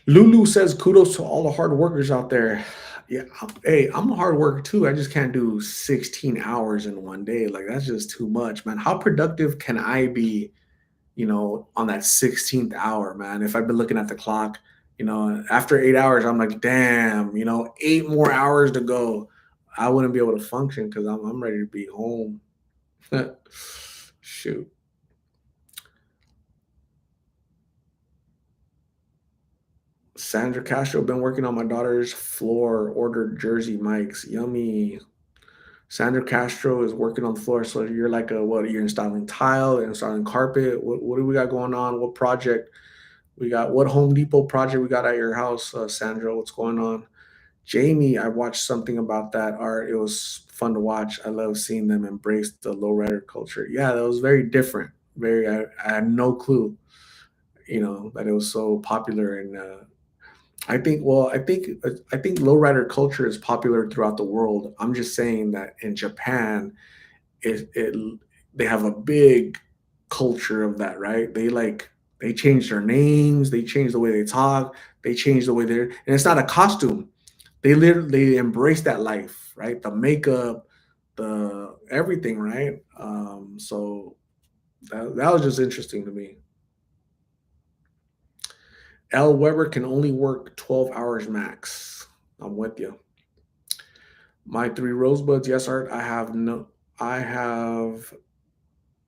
S1: Lulu says kudos to all the hard workers out there. Yeah, hey, I'm a hard worker too. I just can't do 16 hours in one day. Like that's just too much, man. How productive can I be, on that 16th hour, man? If I've been looking at the clock, after 8 hours, I'm like, damn, 8 more hours to go. I wouldn't be able to function because I'm ready to be home. Shoot. Sandra Castro, been working on my daughter's floor, ordered Jersey mics. Yummy. Sandra Castro is working on the floor. So you're like what? You're installing tile, installing carpet. What do we got going on? What project we got? What Home Depot project we got at your house, Sandra? What's going on? Jamie, I watched something about that art. It was fun to watch. I love seeing them embrace the lowrider culture. Yeah, that was very different. I had no clue, that it was so popular in I think lowrider culture is popular throughout the world. I'm just saying that in Japan, it they have a big culture of that, right? They change their names, they change the way they talk, they change the way they're, and it's not a costume. They embrace that life, right? The makeup, the everything, right? So that was just interesting to me. L Weber can only work 12 hours max. I'm with you. My three rosebuds, yes, Art. I have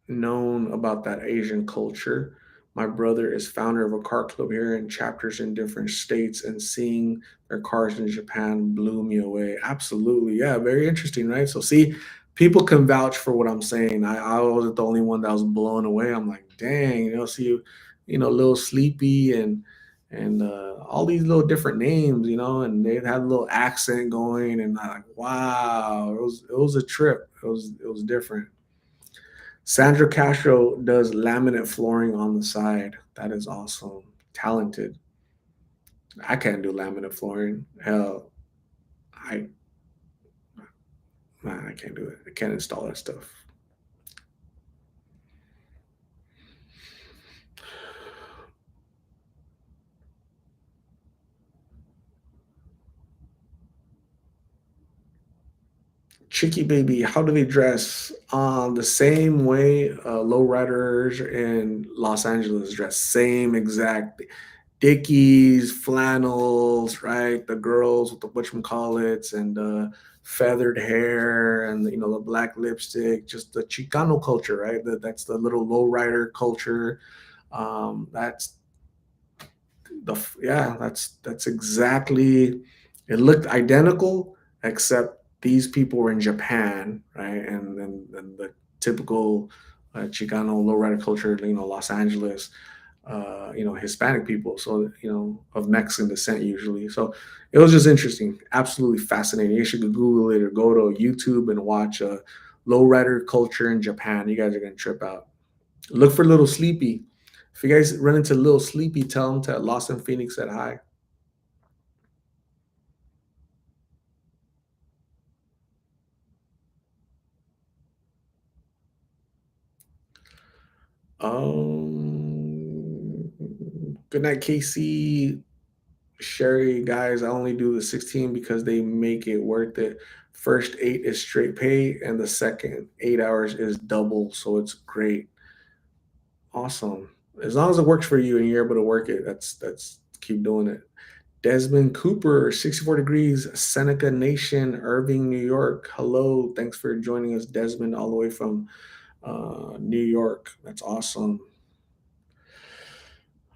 S1: known about that Asian culture. My brother is founder of a car club here and chapters in different states, and seeing their cars in Japan blew me away. Absolutely. Yeah, very interesting, right? So, see, people can vouch for what I'm saying. I wasn't the only one that was blown away. I'm like, dang, see, a little sleepy and all these little different names, and they had a little accent going, and I'm like, wow, it was a trip. It was different. Sandra Castro does laminate flooring on the side. That is awesome. Talented. I can't do laminate flooring. Hell, I man, I can't do it. I can't install that stuff. Chicky baby, how do they dress? The same way lowriders in Los Angeles dress. Same exact Dickies, flannels, right? The girls with the whatchamacallits and feathered hair and the black lipstick, just the Chicano culture, right? That's the little lowrider culture. That's yeah, that's exactly. It looked identical, except these people were in Japan, right? And the typical Chicano lowrider culture, Los Angeles, Hispanic people, so of Mexican descent usually. So it was just interesting, absolutely fascinating. You should Google it or go to YouTube and watch lowrider culture in Japan. You guys are gonna trip out. Look for Little Sleepy. If you guys run into Little Sleepy, tell him to Lost in Phoenix said hi. Good night, Casey. Sherry, guys, I only do the 16 because they make it worth it. First 8 is straight pay, and the second 8 hours is double, so it's great. Awesome. As long as it works for you and you're able to work it, that's keep doing it. Desmond Cooper, 64 degrees, Seneca Nation, Irving, New York. Hello, thanks for joining us, Desmond, all the way from New York. That's awesome.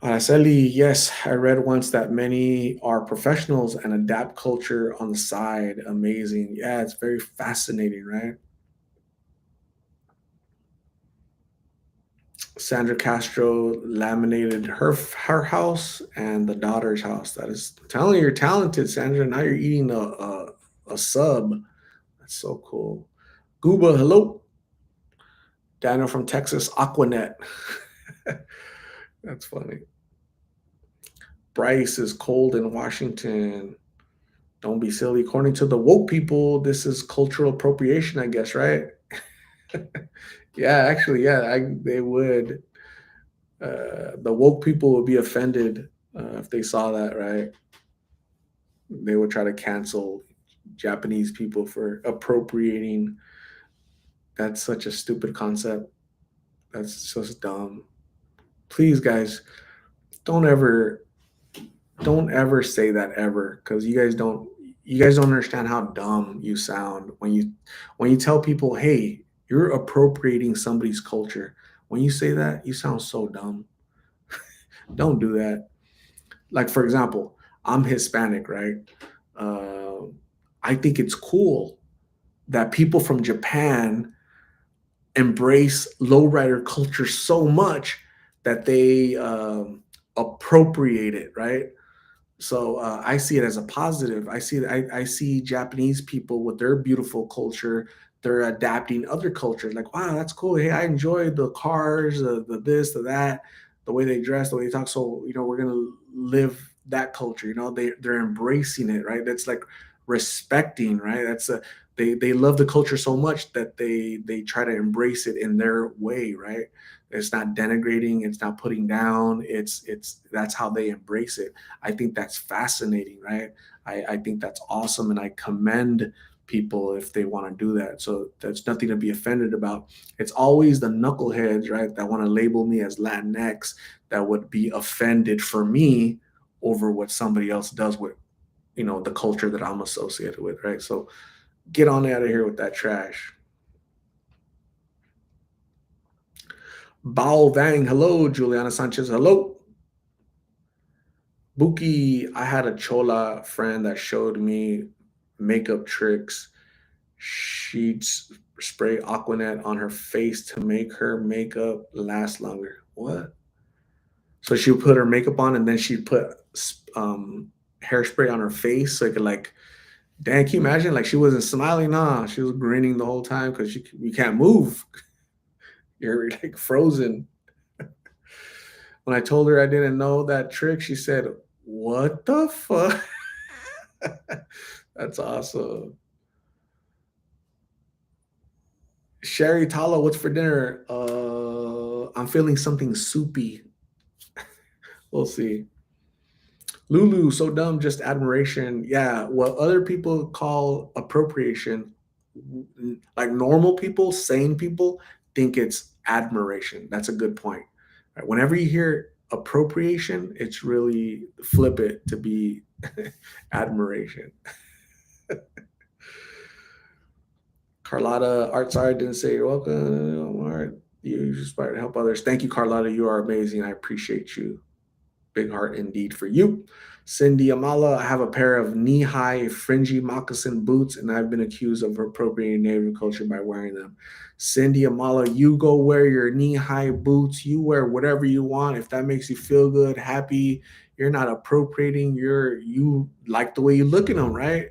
S1: Araceli, yes, I read once that many are professionals and adapt culture on the side. Amazing. Yeah, it's very fascinating, right? Sandra Castro laminated her house and the daughter's house. That is I'm telling you, you're talented, Sandra. Now you're eating a sub. That's so cool. Gooba, hello. Daniel from Texas, Aquanet. That's funny. Bryce is cold in Washington. Don't be silly. According to the woke people, this is cultural appropriation, I guess, right? Yeah, actually, yeah, they would. The woke people would be offended if they saw that, right? They would try to cancel Japanese people for appropriating. That's such a stupid concept. That's just dumb. Please, guys, don't ever, don't ever say that ever, because you guys don't understand how dumb you sound when you tell people, hey, you're appropriating somebody's culture. When you say that, you sound so dumb. Don't do that. Like, for example, I'm Hispanic, right? uh, I think it's cool that people from Japan embrace lowrider culture so much that they appropriate it, right? So I see it as a positive. I see Japanese people with their beautiful culture. They're adapting other cultures. Like, wow, that's cool. Hey, I enjoy the cars, the this, the that, the way they dress, the way they talk. So we're gonna live that culture. They're embracing it, right? That's like respecting, right? They love the culture so much that they try to embrace it in their way, right? It's not denigrating. It's not putting down. It's that's how they embrace it. I think that's fascinating, right? I think that's awesome, and I commend people if they want to do that. So there's nothing to be offended about. It's always the knuckleheads, right, that want to label me as Latinx that would be offended for me over what somebody else does with the culture that I'm associated with, right? So get on out of here with that trash. Bao Vang, hello. Juliana Sanchez, hello. Buki, I had a chola friend that showed me makeup tricks. She'd spray Aquanet on her face to make her makeup last longer. What? So she would put her makeup on and then she'd put um, hairspray on her face so it could like, damn, can you imagine? Like she wasn't smiling, nah. She was grinning the whole time because you can't move. You're like frozen. When I told her I didn't know that trick, she said, "What the fuck?" That's awesome. Sherry Tala, what's for dinner? I'm feeling something soupy. We'll see. Lulu, so dumb, just admiration. Yeah, what other people call appropriation, like normal people, sane people, think it's admiration. That's a good point. Right? Whenever you hear appropriation, it's really flip it to be admiration. Carlotta, art sorry, didn't say you're welcome. All right. You aspire to help others. Thank you, Carlotta. You are amazing. I appreciate you. Big heart indeed for you. Cindy Amala, I have a pair of knee high fringy moccasin boots, and I've been accused of appropriating Native culture by wearing them. Cindy Amala, you go wear your knee high boots. You wear whatever you want. If that makes you feel good, happy, you're not appropriating. You like the way you look in them, right?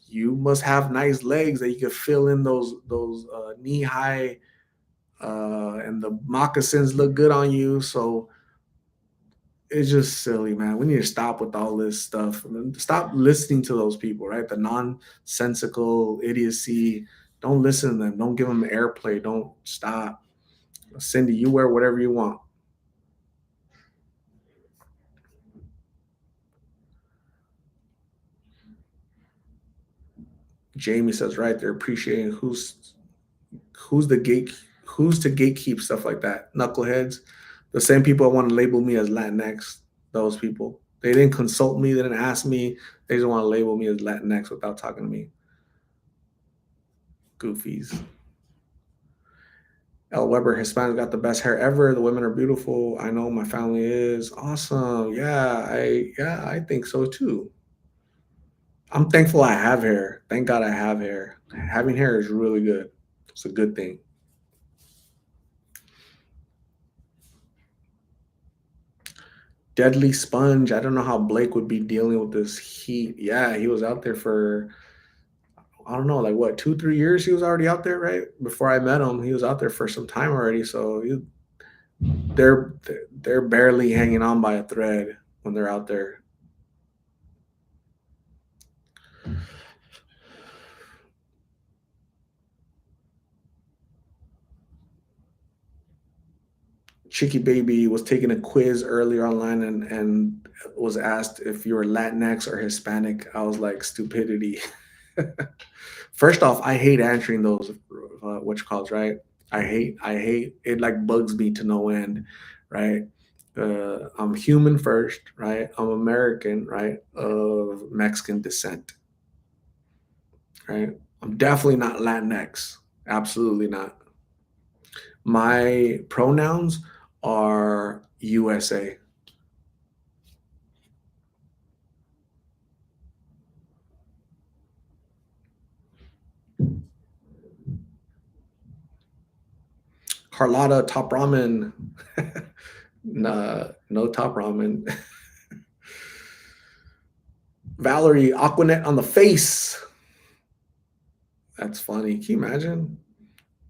S1: You must have nice legs that you can fill in those knee high, and the moccasins look good on you. So it's just silly, man. We need to stop with all this stuff. Stop listening to those people, right? The nonsensical idiocy. Don't listen to them. Don't give them airplay. Don't stop. Cindy, you wear whatever you want. Jamie says, right, they're appreciating who's the gate who's to gatekeep stuff like that. Knuckleheads, the same people that want to label me as Latinx. Those people. They didn't consult me. They didn't ask me. They just want to label me as Latinx without talking to me. Goofies. El Weber, Hispanics got the best hair ever. The women are beautiful. I know my family is awesome. Yeah, I think so too. I'm thankful I have hair. Thank God I have hair. Having hair is really good. It's a good thing. Deadly Sponge. I don't know how Blake would be dealing with this heat. Yeah, he was out there for, I don't know, like what, 2, 3 years. He was already out there, right? Before I met him, he was out there for some time already. So they're they're barely hanging on by a thread when they're out there. Chicky Baby was taking a quiz earlier online and was asked if you were Latinx or Hispanic. I was like, stupidity. First off, I hate answering those what you calls, right? I hate it, like bugs me to no end, right? I'm human first, right? I'm American, right? Of Mexican descent, right? I'm definitely not Latinx. Absolutely not. My pronouns are USA. Carlotta, top ramen. Nah, no top ramen. Valerie, Aquanet on the face. That's funny. Can you imagine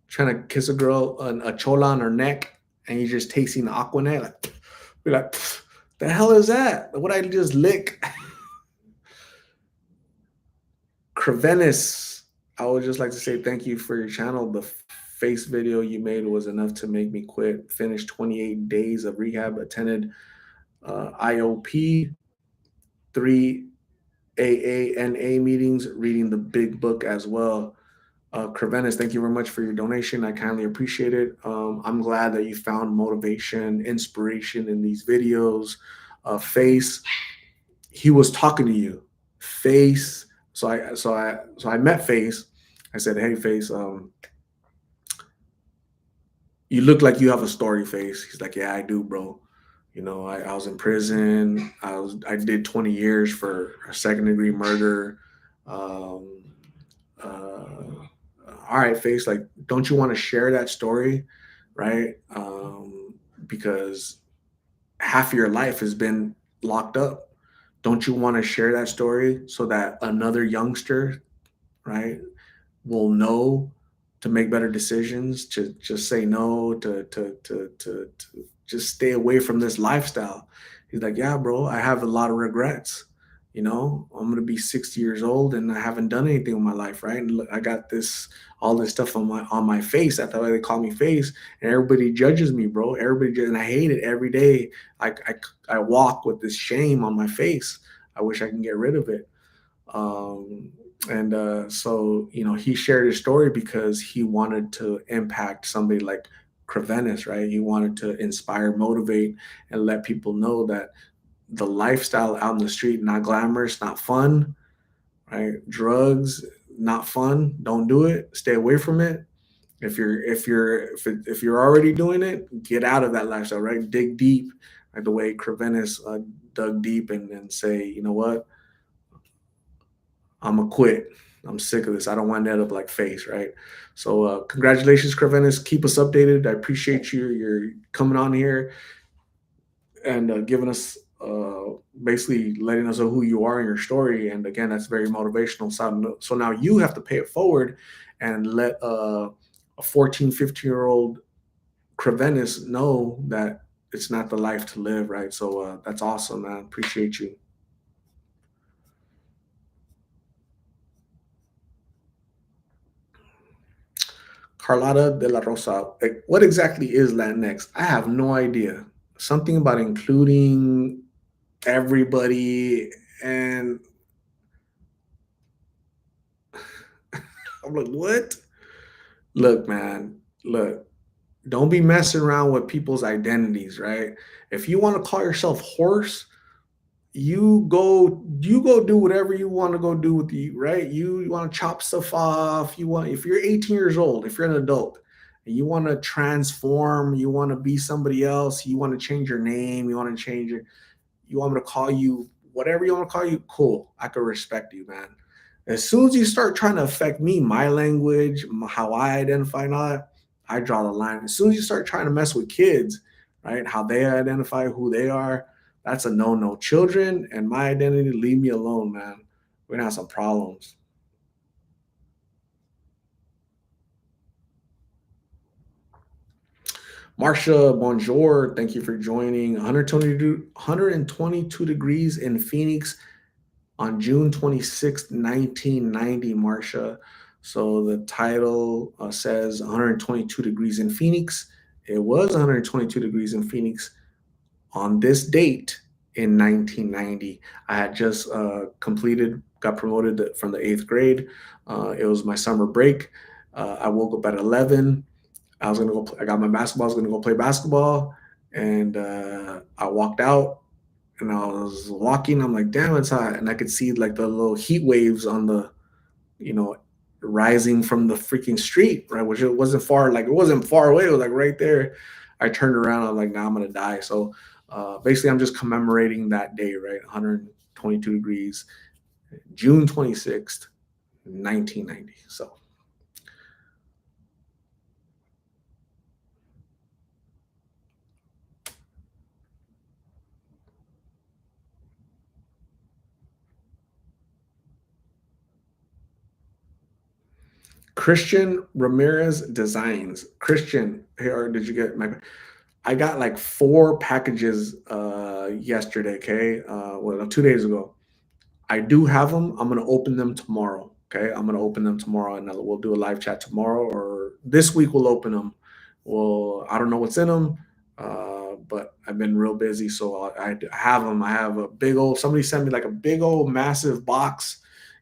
S1: trying to kiss a girl, a chola on her neck, and you're just tasting the Aquanet? Like, be like, the hell is that? What I just lick? Crevenis, I would just like to say thank you for your channel. The face video you made was enough to make me quit. Finished 28 days of rehab, attended IOP, 3 AANA meetings, reading the big book as well. Crevenis, thank you very much for your donation. I kindly appreciate it. I'm glad that you found motivation, inspiration in these videos. Face, he was talking to you. Face. So I met Face. I said, "Hey, Face, you look like you have a story, Face." He's like, "Yeah, I do, bro. You know, I was in prison. I did 20 years for a second degree murder. Um, all right, Face, like, don't you want to share that story, right? Because half of your life has been locked up. Don't you want to share that story so that another youngster, right, will know to make better decisions, to just say no, to just stay away from this lifestyle?" He's like, "Yeah, bro, I have a lot of regrets. You know, I'm gonna be 60 years old and I haven't done anything with my life, right? And look, I got all this stuff on my face. That's why they call me Face, and everybody judges me, bro. And I hate it every day. I walk with this shame on my face. I wish I can get rid of it." Um, and so, he shared his story because he wanted to impact somebody like Crevenis, right? He wanted to inspire, motivate, and let people know that the lifestyle out in the street, not glamorous, not fun, right? Drugs, not fun. Don't do it. Stay away from it. If you're already doing it, get out of that lifestyle, right? Dig deep, like the way Crevenus dug deep and say, you know what, I'm gonna quit. I'm sick of this. I don't want to end up like Face, right? So congratulations, Crevenus. Keep us updated. I appreciate you. You're coming on here and giving us basically letting us know who you are and your story. And again, that's very motivational. So now you have to pay it forward and let a 14, 15-year old Crevenus know that it's not the life to live, right? So that's awesome, man. Appreciate you. Carlotta de la Rosa. Like, what exactly is Latinx? I have no idea. Something about including everybody, and I'm like, what? Look, man. Look, don't be messing around with people's identities, right? If you want to call yourself horse, you go do whatever you want to go do with you, right? You want to chop stuff off, you want, if you're 18 years old, if you're an adult and you want to transform, you want to be somebody else, you want to change your name, you want to change your, you want me to call you whatever you want to call you, cool, I can respect you, man. As soon as you start trying to affect me, my language, how I identify and all that, I draw the line. As soon as you start trying to mess with kids, right, how they identify, who they are, that's a no-no. Children and my identity, leave me alone, man. We're gonna have some problems. Marcia, bonjour. Thank you for joining. 122 degrees in Phoenix on June 26th, 1990, Marcia. So the title says 122 degrees in Phoenix. It was 122 degrees in Phoenix on this date in 1990. I had just got promoted from the eighth grade. It was my summer break. I woke up at 11. I was gonna go. I got my basketball. I was gonna go play basketball, and I walked out. And I was walking. I'm like, damn, it's hot, and I could see like the little heat waves on the, you know, rising from the freaking street, right? Which it wasn't far. Like it wasn't far away. It was like right there. I turned around. I'm like, nah, I'm gonna die. So basically, I'm just commemorating that day, right? 122 degrees, June 26th, 1990. So Christian Ramirez Designs. Christian, here, did you get my? I got like four packages yesterday. Okay, well, 2 days ago. I do have them. I'm gonna open them tomorrow. Okay, I'm gonna open them tomorrow, and we'll do a live chat tomorrow or this week. We'll open them. Well, I don't know what's in them, but I've been real busy, so I have them. I have a big old. Somebody sent me like a big old massive box,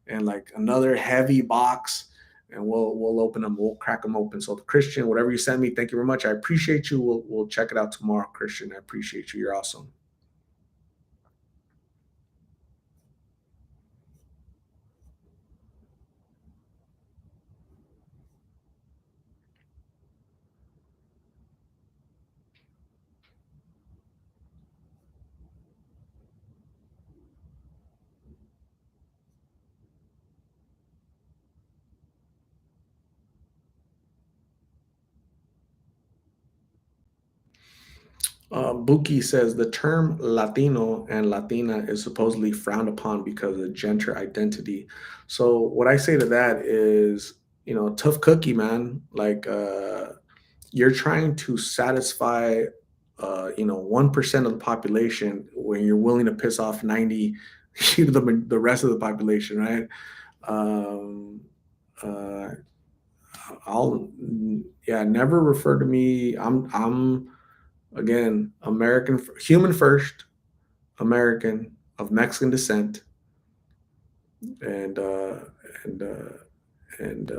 S1: and like another heavy box, and we'll open them. We'll crack them open. So Christian, whatever you send me, thank you very much. I appreciate you. We'll check it out tomorrow, Christian. I appreciate you. You're awesome. Buki says the term Latino and Latina is supposedly frowned upon because of gender identity. So what I say to that is, tough cookie, man. Like you're trying to satisfy, 1% of the population when you're willing to piss off 90, the rest of the population, right? Um, uh, I'll, yeah, never refer to me. I'm again, American, human first, American of Mexican descent, and and uh, and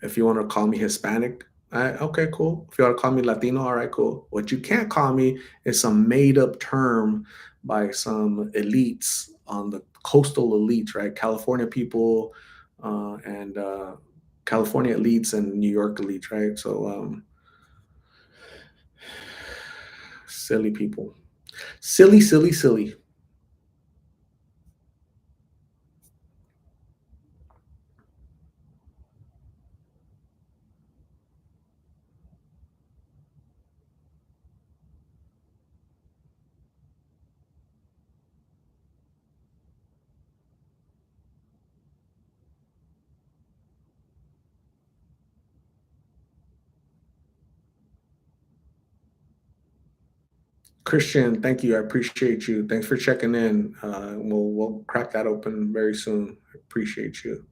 S1: if you want to call me Hispanic, okay, cool. If you want to call me Latino, all right, cool. What you can't call me is some made up term by some elites on the coastal elites, right? California people, and California elites and New York elites, right? So silly people, silly, silly, silly. Christian, thank you. I appreciate you. Thanks for checking in. We'll crack that open very soon. I appreciate you.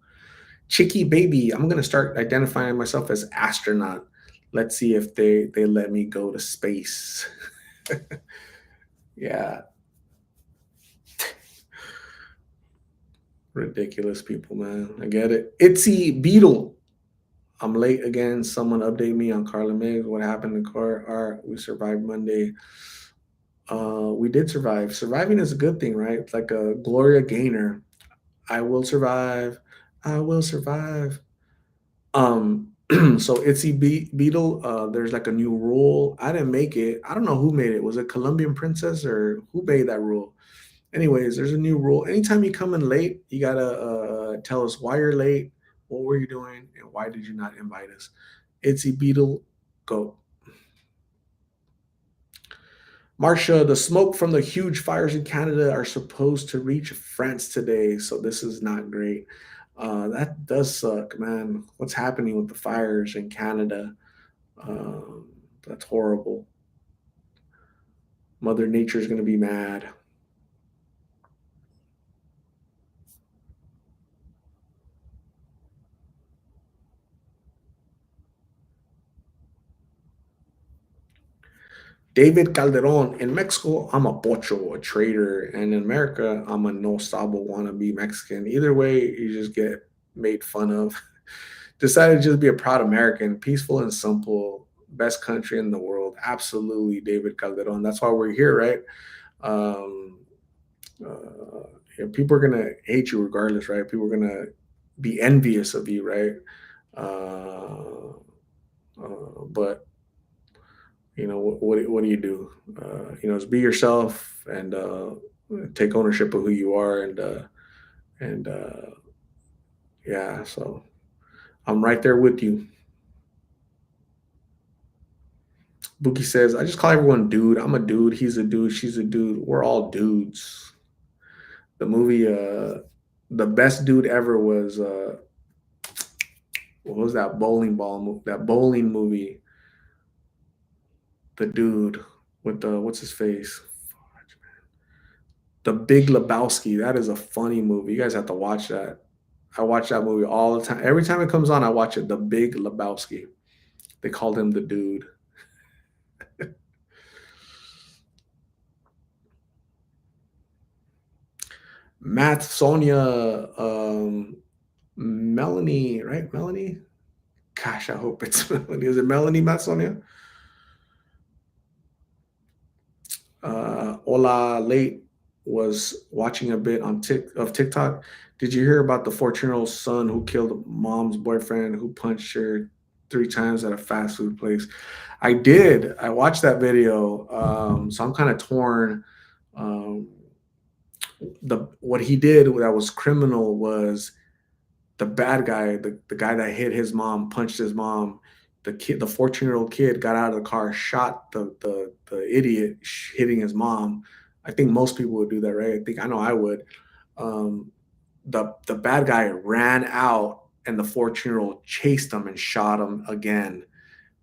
S1: Chicky baby, I'm gonna start identifying myself as astronaut. Let's see if they let me go to space. Yeah, ridiculous people, man. I get it. Itsy Beetle. I'm late again. Someone update me on Carla Miggs. What happened to Car? All right, we survived Monday. We did survive. Surviving is a good thing, right? It's like a Gloria Gaynor. I will survive. I will survive. So Beetle, there's like a new rule. I didn't make it. I don't know who made it. Was it Colombian Princess or who made that rule? Anyways, there's a new rule. Anytime you come in late, you gotta tell us why you're late, what were you doing, and why did you not invite us? Itsy Beetle, go. Marcia, the smoke from the huge fires in Canada are supposed to reach France today, so this is not great. That does suck, man. What's happening with the fires in Canada? That's horrible. Mother Nature's going to be mad. David Calderon. In Mexico, I'm a pocho, a traitor. And in America, I'm a no sabo wannabe Mexican. Either way, you just get made fun of. Decided to just be a proud American, peaceful and simple, best country in the world. Absolutely, David Calderon. That's why we're here, right? Um, yeah, people are gonna hate you regardless, right? People are gonna be envious of you, right? Uh, but what do you do? Is be yourself and take ownership of who you are, and yeah. So I'm right there with you. Bookie says, I just call everyone dude. I'm a dude. He's a dude. She's a dude. We're all dudes. The movie, the best dude ever was what was that that bowling movie? The dude with the what's his face? The Big Lebowski. That is a funny movie. You guys have to watch that. I watch that movie all the time. Every time it comes on, I watch it. The Big Lebowski. They called him the dude. Matt, Sonia, Melanie, right? Melanie? Gosh, I hope it's Melanie. Is it Melanie, Matt, Sonia? Ola Late was watching a bit on TikTok. Did you hear about the 14-year-old son who killed mom's boyfriend who punched her 3 times at a fast food place? I did. I watched that video. So I'm kind of torn. Um, the what he did that was criminal was the bad guy, the guy that hit his mom, punched his mom. The 14-year-old kid got out of the car, shot the idiot hitting his mom. I think most people would do that, right? I know I would. Um, the bad guy ran out, and the 14-year-old chased him and shot him again.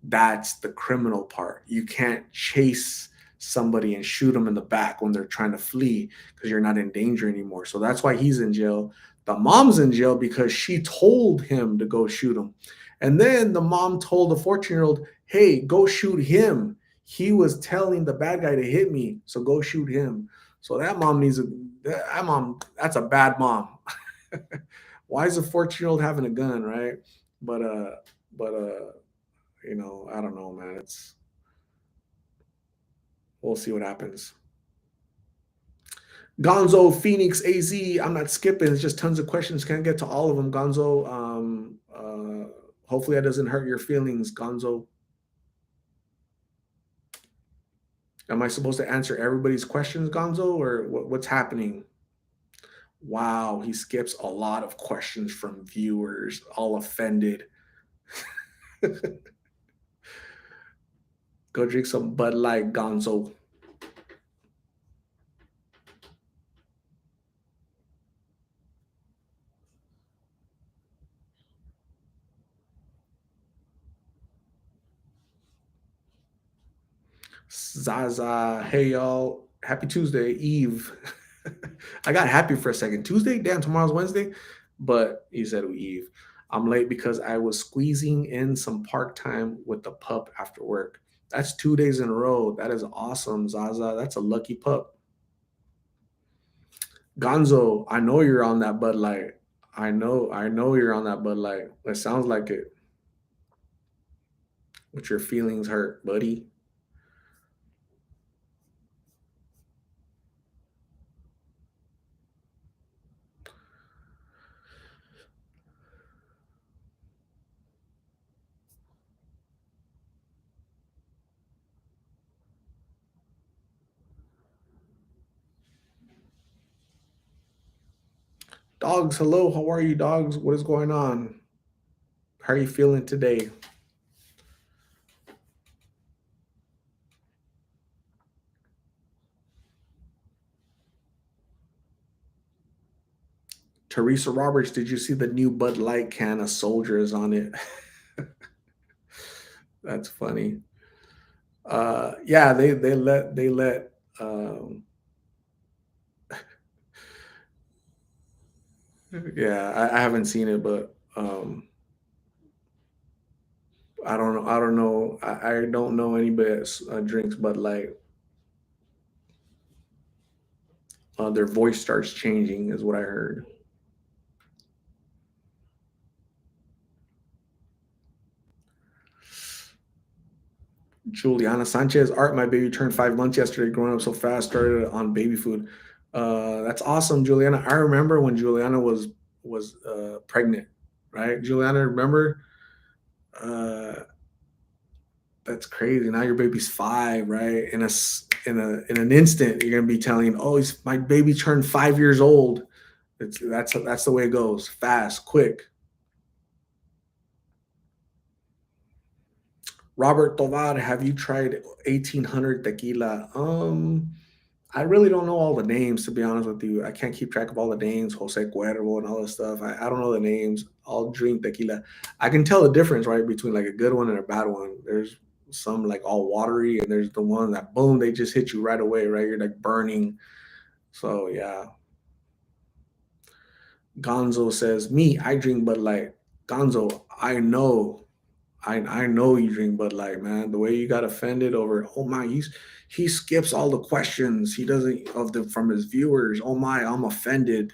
S1: That's the criminal part. You can't chase somebody and shoot them in the back when they're trying to flee because you're not in danger anymore. So that's why he's in jail. The mom's in jail because she told him to go shoot him. And then the mom told the 14-year-old, hey, go shoot him. He was telling the bad guy to hit me, so go shoot him. So that's a bad mom. Why is a 14-year-old having a gun, right? But I don't know, man. We'll see what happens. Gonzo Phoenix AZ. I'm not skipping. It's just tons of questions. Can't get to all of them, Gonzo. Hopefully that doesn't hurt your feelings, Gonzo. Am I supposed to answer everybody's questions, Gonzo, or what's happening? Wow, he skips a lot of questions from viewers, all offended. Go drink some Bud Light, Gonzo. Zaza, hey y'all, happy Tuesday, Eve. I got happy for a second. Tuesday, damn, tomorrow's Wednesday, but he said Eve. I'm late because I was squeezing in some park time with the pup after work. That's 2 days in a row. That is awesome, Zaza. That's a lucky pup. Gonzo, I know you're on that Bud Light. I know you're on that Bud Light. It sounds like it. But your feelings hurt, buddy. Dogs, hello. How are you, dogs? What is going on? How are you feeling today? Teresa Roberts, did you see the new Bud Light can of soldiers on it? That's funny. Yeah, they let yeah, I haven't seen it, but I don't know. I don't know anybody that drinks Bud Light. Their voice starts changing, is what I heard. Juliana Sanchez, Art, my baby turned 5 months yesterday, growing up so fast, started on baby food. That's awesome, Juliana. I remember when Juliana was pregnant, right? Juliana, remember? Uh, that's crazy. Now your baby's 5, right? In an instant, you're gonna be telling, "Oh, my baby turned 5 years old." That's the way it goes, fast, quick. Robert Tovar, have you tried 1800 tequila? I really don't know all the names, to be honest with you. I can't keep track of all the names, Jose Cuervo and all this stuff. I don't know the names. I'll drink tequila. I can tell the difference, right, between like a good one and a bad one. There's some like all watery, and there's the one that boom, they just hit you right away, right? You're like burning. So yeah. Gonzo says, me, I drink Bud Light. Gonzo, I know you drink Bud Light, man. The way you got offended over, oh my, he skips all the questions. He doesn't of the from his viewers. Oh my, I'm offended.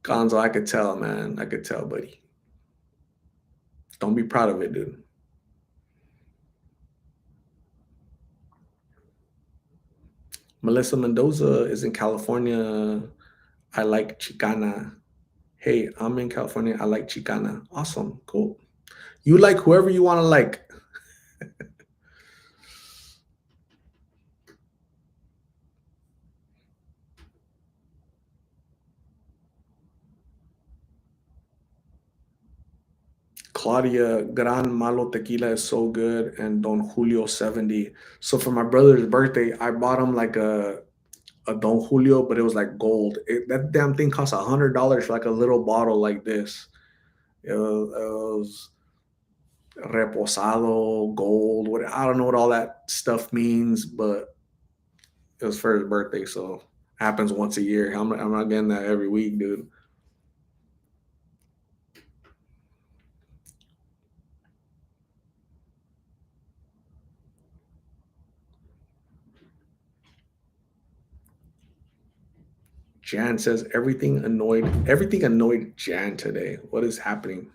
S1: Gonzo, I could tell, man. I could tell, buddy. Don't be proud of it, dude. Melissa Mendoza is in California. I like Chicana. Hey, I'm in California. I like Chicana. Awesome. Cool. You like whoever you want to like. Claudia, Gran Malo Tequila is so good, and Don Julio 70. So for my brother's birthday, I bought him like a Don Julio, but it was like gold. That damn thing costs $100 for like a little bottle like this. It was reposado gold. What I don't know what all that stuff means, but it was for his birthday, so happens once a year. I'm not getting that every week, dude. Jan says everything annoyed Jan today. What is happening?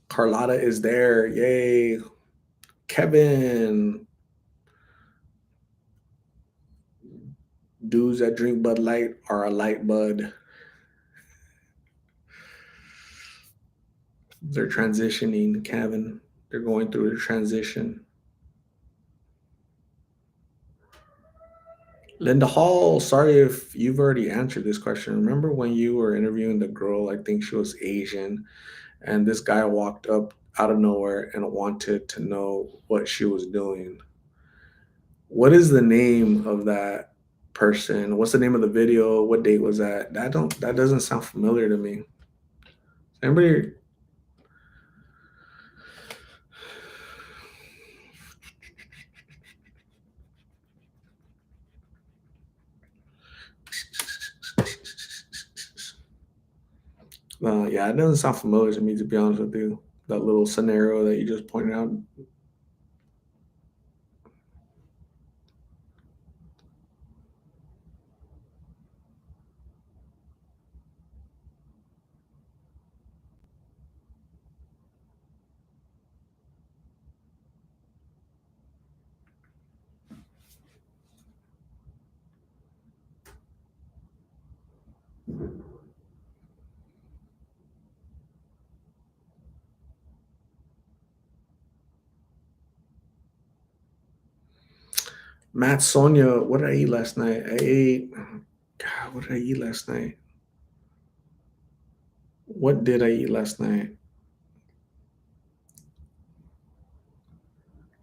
S1: Carlotta is there. Yay. Kevin, dudes that drink Bud Light are a light bud. They're transitioning, Kevin. They're going through a transition. Linda Hall, sorry if you've already answered this question. Remember when you were interviewing the girl, I think she was Asian, and this guy walked up out of nowhere and wanted to know what she was doing? What is the name of that person? What's the name of the video? What date was that? That doesn't sound familiar to me. Anybody? Yeah, it doesn't sound familiar to me, to be honest with you. That little scenario that you just pointed out. Matt Sonia, what did I eat last night? I ate. God, what did I eat last night? What did I eat last night?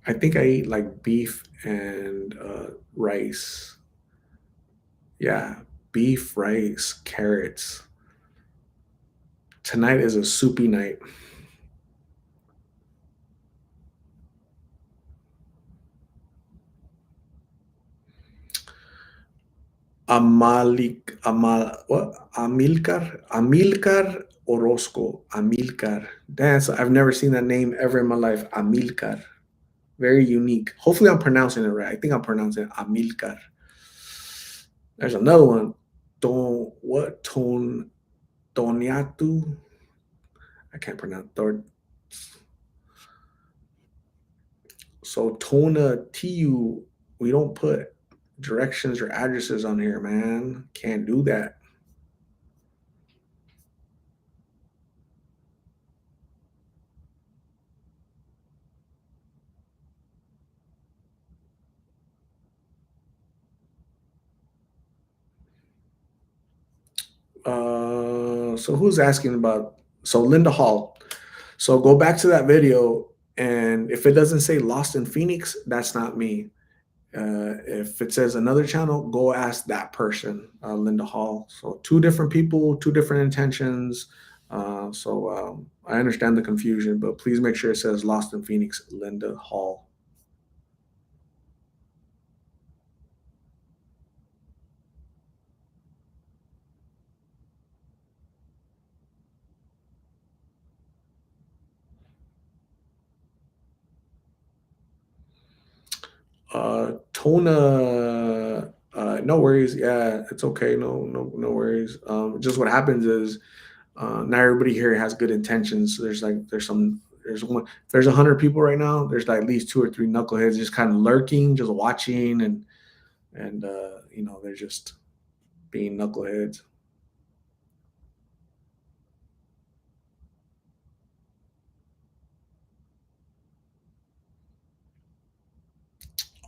S1: I think I ate like beef and rice. Yeah, beef, rice, carrots. Tonight is a soupy night. Amilcar Orozco, Amilcar. That's I've never seen that name ever in my life. Amilcar, very unique. Hopefully, I'm pronouncing it right. I think I'm pronouncing it Amilcar. There's another one. Toniatu. I can't pronounce. So Tona Tiu. We don't put directions or addresses on here, man. Can't do that. So who's asking about? So Linda Hall. So go back to that video, and if it doesn't say Lost in Phoenix, that's not me. If it says another channel, go ask that person, Linda Hall. So two different people, two different intentions. I understand the confusion, but please make sure it says Lost in Phoenix, Linda Hall. Tona, no worries. Yeah, it's okay. No worries. Just what happens is not everybody here has good intentions. So there's 100 people right now. There's like at least two or three knuckleheads just kind of lurking, just watching, and they're just being knuckleheads.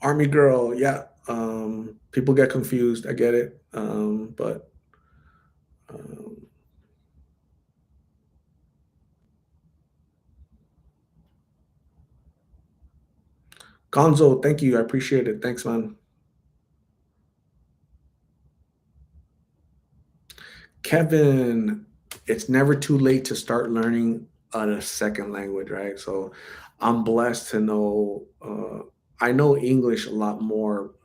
S1: Army girl, yeah. People get confused. I get it. But um, Gonzo, thank you. I appreciate it. Thanks, man. Kevin, it's never too late to start learning a second language, right? So I'm blessed to know, I know English a lot more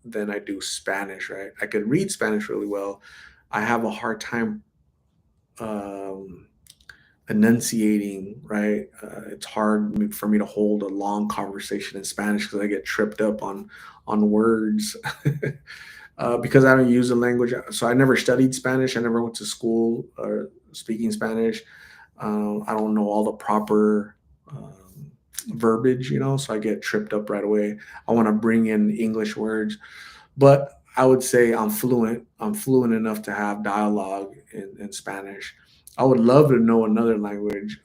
S1: than I do Spanish, right? I could read Spanish really well. I have a hard time um, enunciating, right? It's hard for me to hold a long conversation in Spanish because I get tripped up on words. Because I don't use the language. So I never studied Spanish. I never went to school speaking Spanish. I don't know all the proper verbiage, so I get tripped up right away. I want to bring in English words, but I would say I'm fluent. I'm fluent enough to have dialogue in Spanish. I would love to know another language.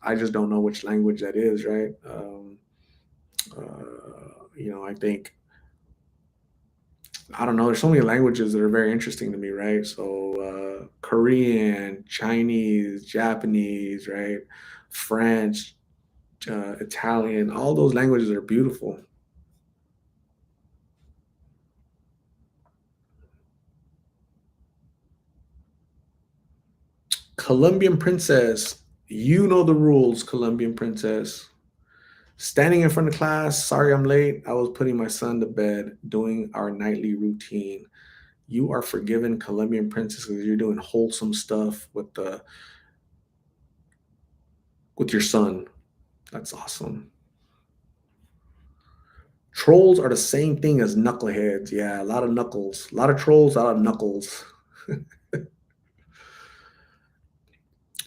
S1: I just don't know which language that is, right? I think I don't know. There's so many languages that are very interesting to me, right? So Korean, Chinese, Japanese, right? French, Italian. All those languages are beautiful. Colombian princess. You know the rules, Colombian princess. Standing in front of class, sorry I'm late. I was putting my son to bed, doing our nightly routine. You are forgiven, Colombian princess, because you're doing wholesome stuff with your son. That's awesome. Trolls are the same thing as knuckleheads. Yeah, a lot of knuckles. A lot of trolls, a lot of knuckles.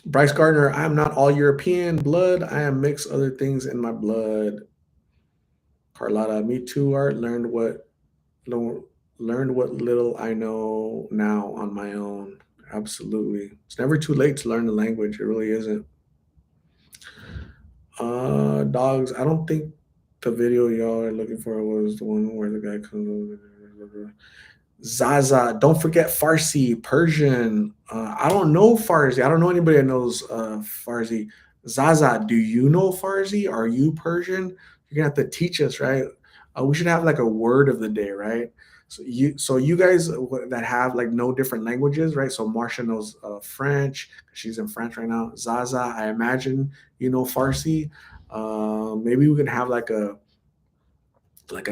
S1: Bryce Gardner, I am not all European blood. I am mixed other things in my blood. Carlotta, me too, Art. Learned what little I know now on my own. Absolutely. It's never too late to learn the language. It really isn't. Dogs. I don't think the video y'all are looking for was the one where the guy comes over. Zaza. Don't forget Farsi, Persian. I don't know Farsi. I don't know anybody that knows Farsi. Zaza, do you know Farsi? Are you Persian? You're gonna have to teach us, right? We should have like a word of the day, right? So you guys that have like no different languages, right? So Marsha knows French. She's in France right now. Zaza, I imagine you know Farsi. Maybe we can have like an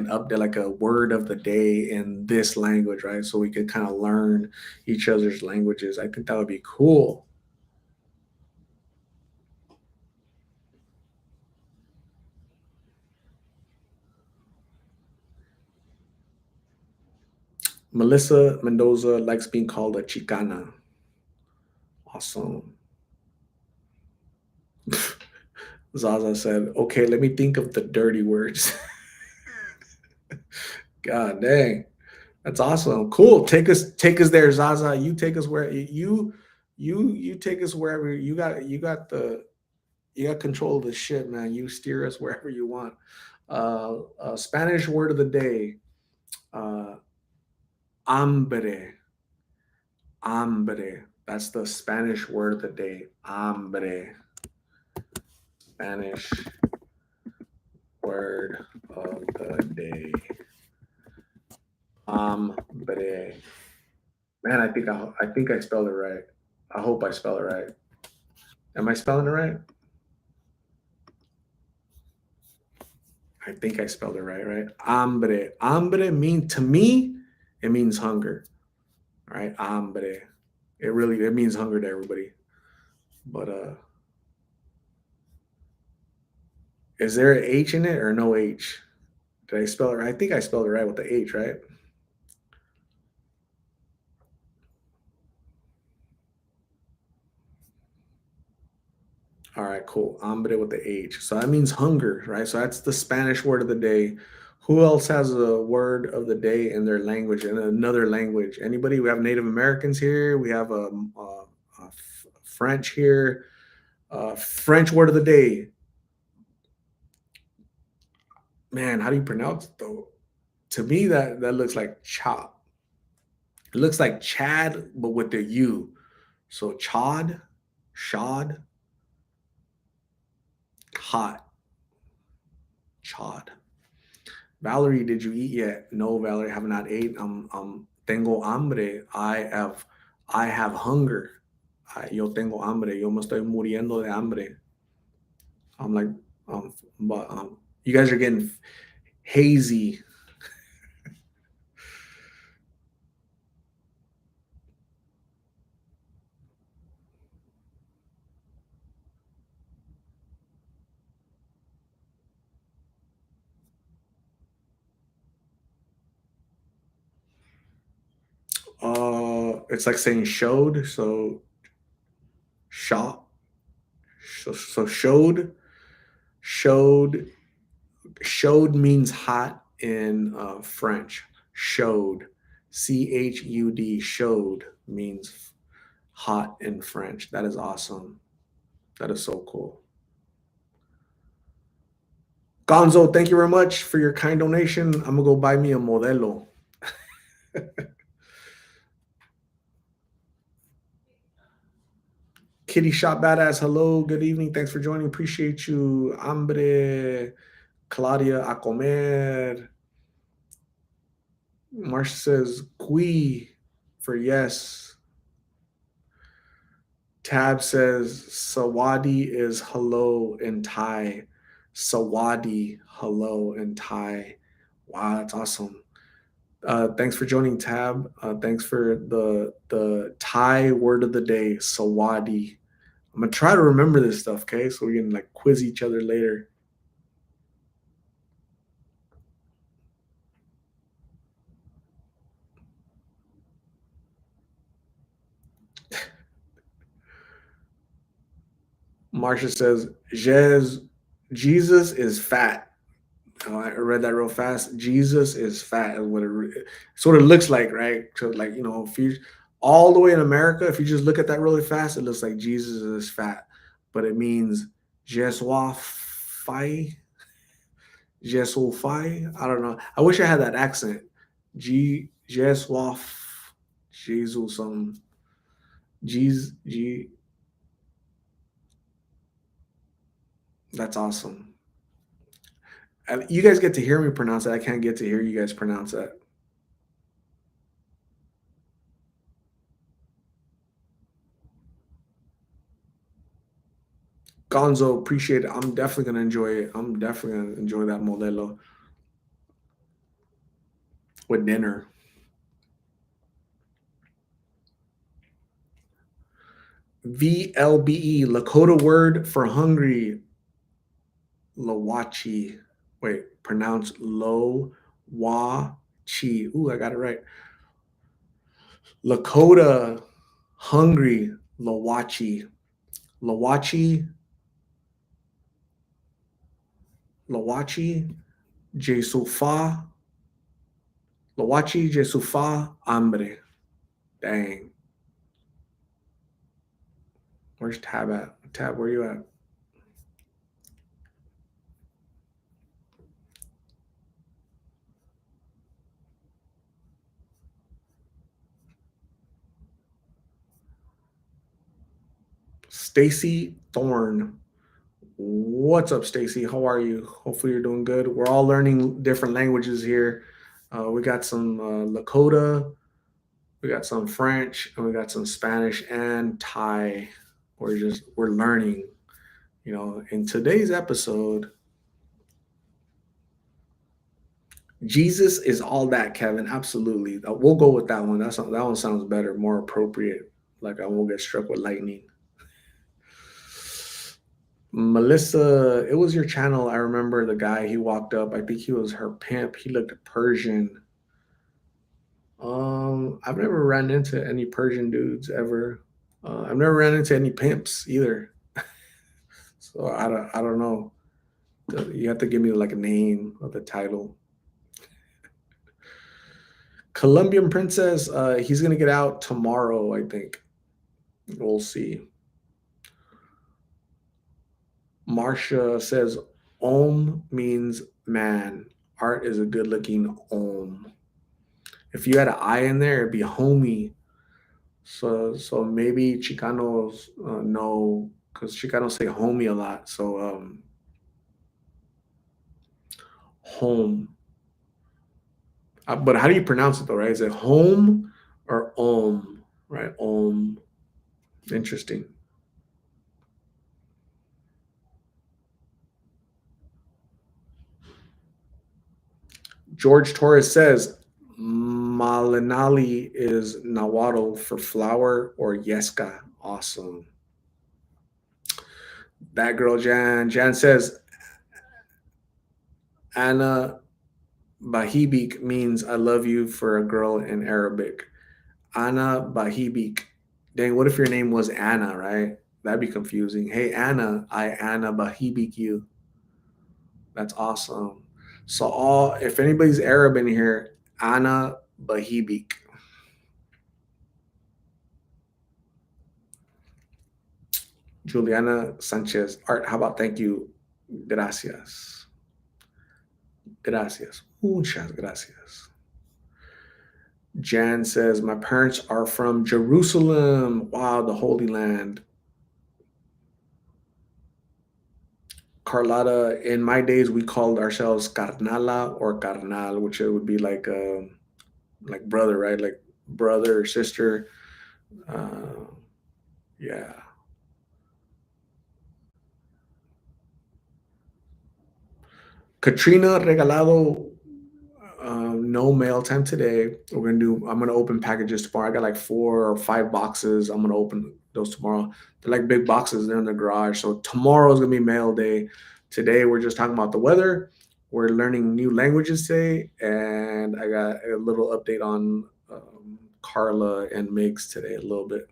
S1: update, like a word of the day in this language, right? So we could kind of learn each other's languages. I think that would be cool. Melissa Mendoza likes being called a Chicana. Awesome. Zaza said, okay, let me think of the dirty words. God dang. That's awesome. Cool. Take us there, Zaza. You take us where you take us wherever you got control of the ship, man. You steer us wherever you want. Spanish word of the day. Uh, hambre. Hambre. That's the Spanish word of the day. Hambre. Spanish word of the day. Hambre. Man, I think I spelled it right. I hope I spell it right. Am I spelling it right? I think I spelled it right, right? Hambre. Hambre mean to me, it means hunger. All right, hambre. It means hunger to everybody. But is there an H in it or no H? Did I spell it right? I think I spelled it right with the H, right? All right, cool. Hambre with the H. So that means hunger, right? So that's the Spanish word of the day. Who else has a word of the day in their language, in another language? Anybody? We have Native Americans here. We have French here. French word of the day. Man, how do you pronounce it though? To me, that looks like chop. It looks like Chad, but with the U. So chod, shod, hot, chod. Valerie, did you eat yet? No, Valerie, have not ate. Tengo hambre. I have hunger. Yo tengo hambre. Yo me estoy muriendo de hambre. I'm like, but you guys are getting hazy. It's like saying showed. So shot. So showed, showed means hot in French. Showed. Chud, showed means hot in French. That is awesome. That is so cool. Gonzo, thank you very much for your kind donation. I'm gonna go buy me a Modelo. Kitty Shop Badass, hello, good evening. Thanks for joining. Appreciate you. Hambre, Claudia a comer. Marcia says, Kui for yes. Tab says, Sawadi is hello in Thai. Sawadi, hello in Thai. Wow, that's awesome. Thanks for joining, Tab. Thanks for the Thai word of the day, Sawadi. I'm gonna try to remember this stuff, okay? So we can like quiz each other later. Marsha says, Jesus is fat. Oh, I read that real fast. Jesus is fat is what it sort of looks like, right? So like, if you all the way in America, if you just look at that really fast, it looks like Jesus is fat. But it means Jeswa Fai. Jeswa Fai. I don't know. I wish I had that accent. Jeswa Jesus G. That's awesome. And you guys get to hear me pronounce it. I can't get to hear you guys pronounce that. Gonzo, appreciate it. I'm definitely gonna enjoy it. I'm definitely gonna enjoy that Modelo with dinner. VLBE, Lakota word for hungry. Lawachi. Wait, pronounce lo wa chi. Ooh, I got it right. Lakota, hungry. Lawachi. Lawachi. Lawachi. Jesufa. Lawachi Jesufa hambre. Dang. Where's Tab at? Tab, where you at? Stacy Thorne. What's up, Stacy? How are you? Hopefully you're doing good. We're all learning different languages here. We got some Lakota, we got some French, and we got some Spanish and Thai. We're learning. In today's episode, Jesus is all that, Kevin. Absolutely. We'll go with that one. That one sounds better, more appropriate. Like I won't get struck with lightning. Melissa, it was your channel. I remember the guy, he walked up. I think he was her pimp. He looked Persian. I've never ran into any Persian dudes ever. I've never ran into any pimps either. So I don't know. You have to give me like a name of the title. Colombian Princess, he's gonna get out tomorrow, I think. We'll see. Marcia says Om means man. Art is a good looking Om. If you had an I in there, it'd be homie. So maybe Chicanos know because Chicanos say homie a lot. So home. But how do you pronounce it though? Right? Is it home or om? Right? Om. Interesting. George Torres says Malinali is Nahuatl for flower or Yesca. Awesome. That girl Jan. Jan says Anna Bahibik means I love you for a girl in Arabic. Anna Bahibik. Dang, what if your name was Anna, right? That'd be confusing. Hey Anna, I Anna Bahibik you. That's awesome. So if anybody's Arab in here, Anna Bahibik. Juliana Sanchez. Art, how about thank you? Gracias. Gracias. Muchas gracias. Jan says, my parents are from Jerusalem. Wow, the Holy Land. Carlotta, in my days, we called ourselves carnala or carnal, which it would be like brother, right? Like brother or sister. Uh, yeah. Katrina Regalado, no mail time today. I'm gonna open packages tomorrow. I got like 4 or 5 boxes. I'm gonna open those tomorrow. They're like big boxes. They're in the garage. So tomorrow's gonna be mail day. Today we're just talking about the weather. We're learning new languages today, and I got a little update on Carla and Migs today a little bit.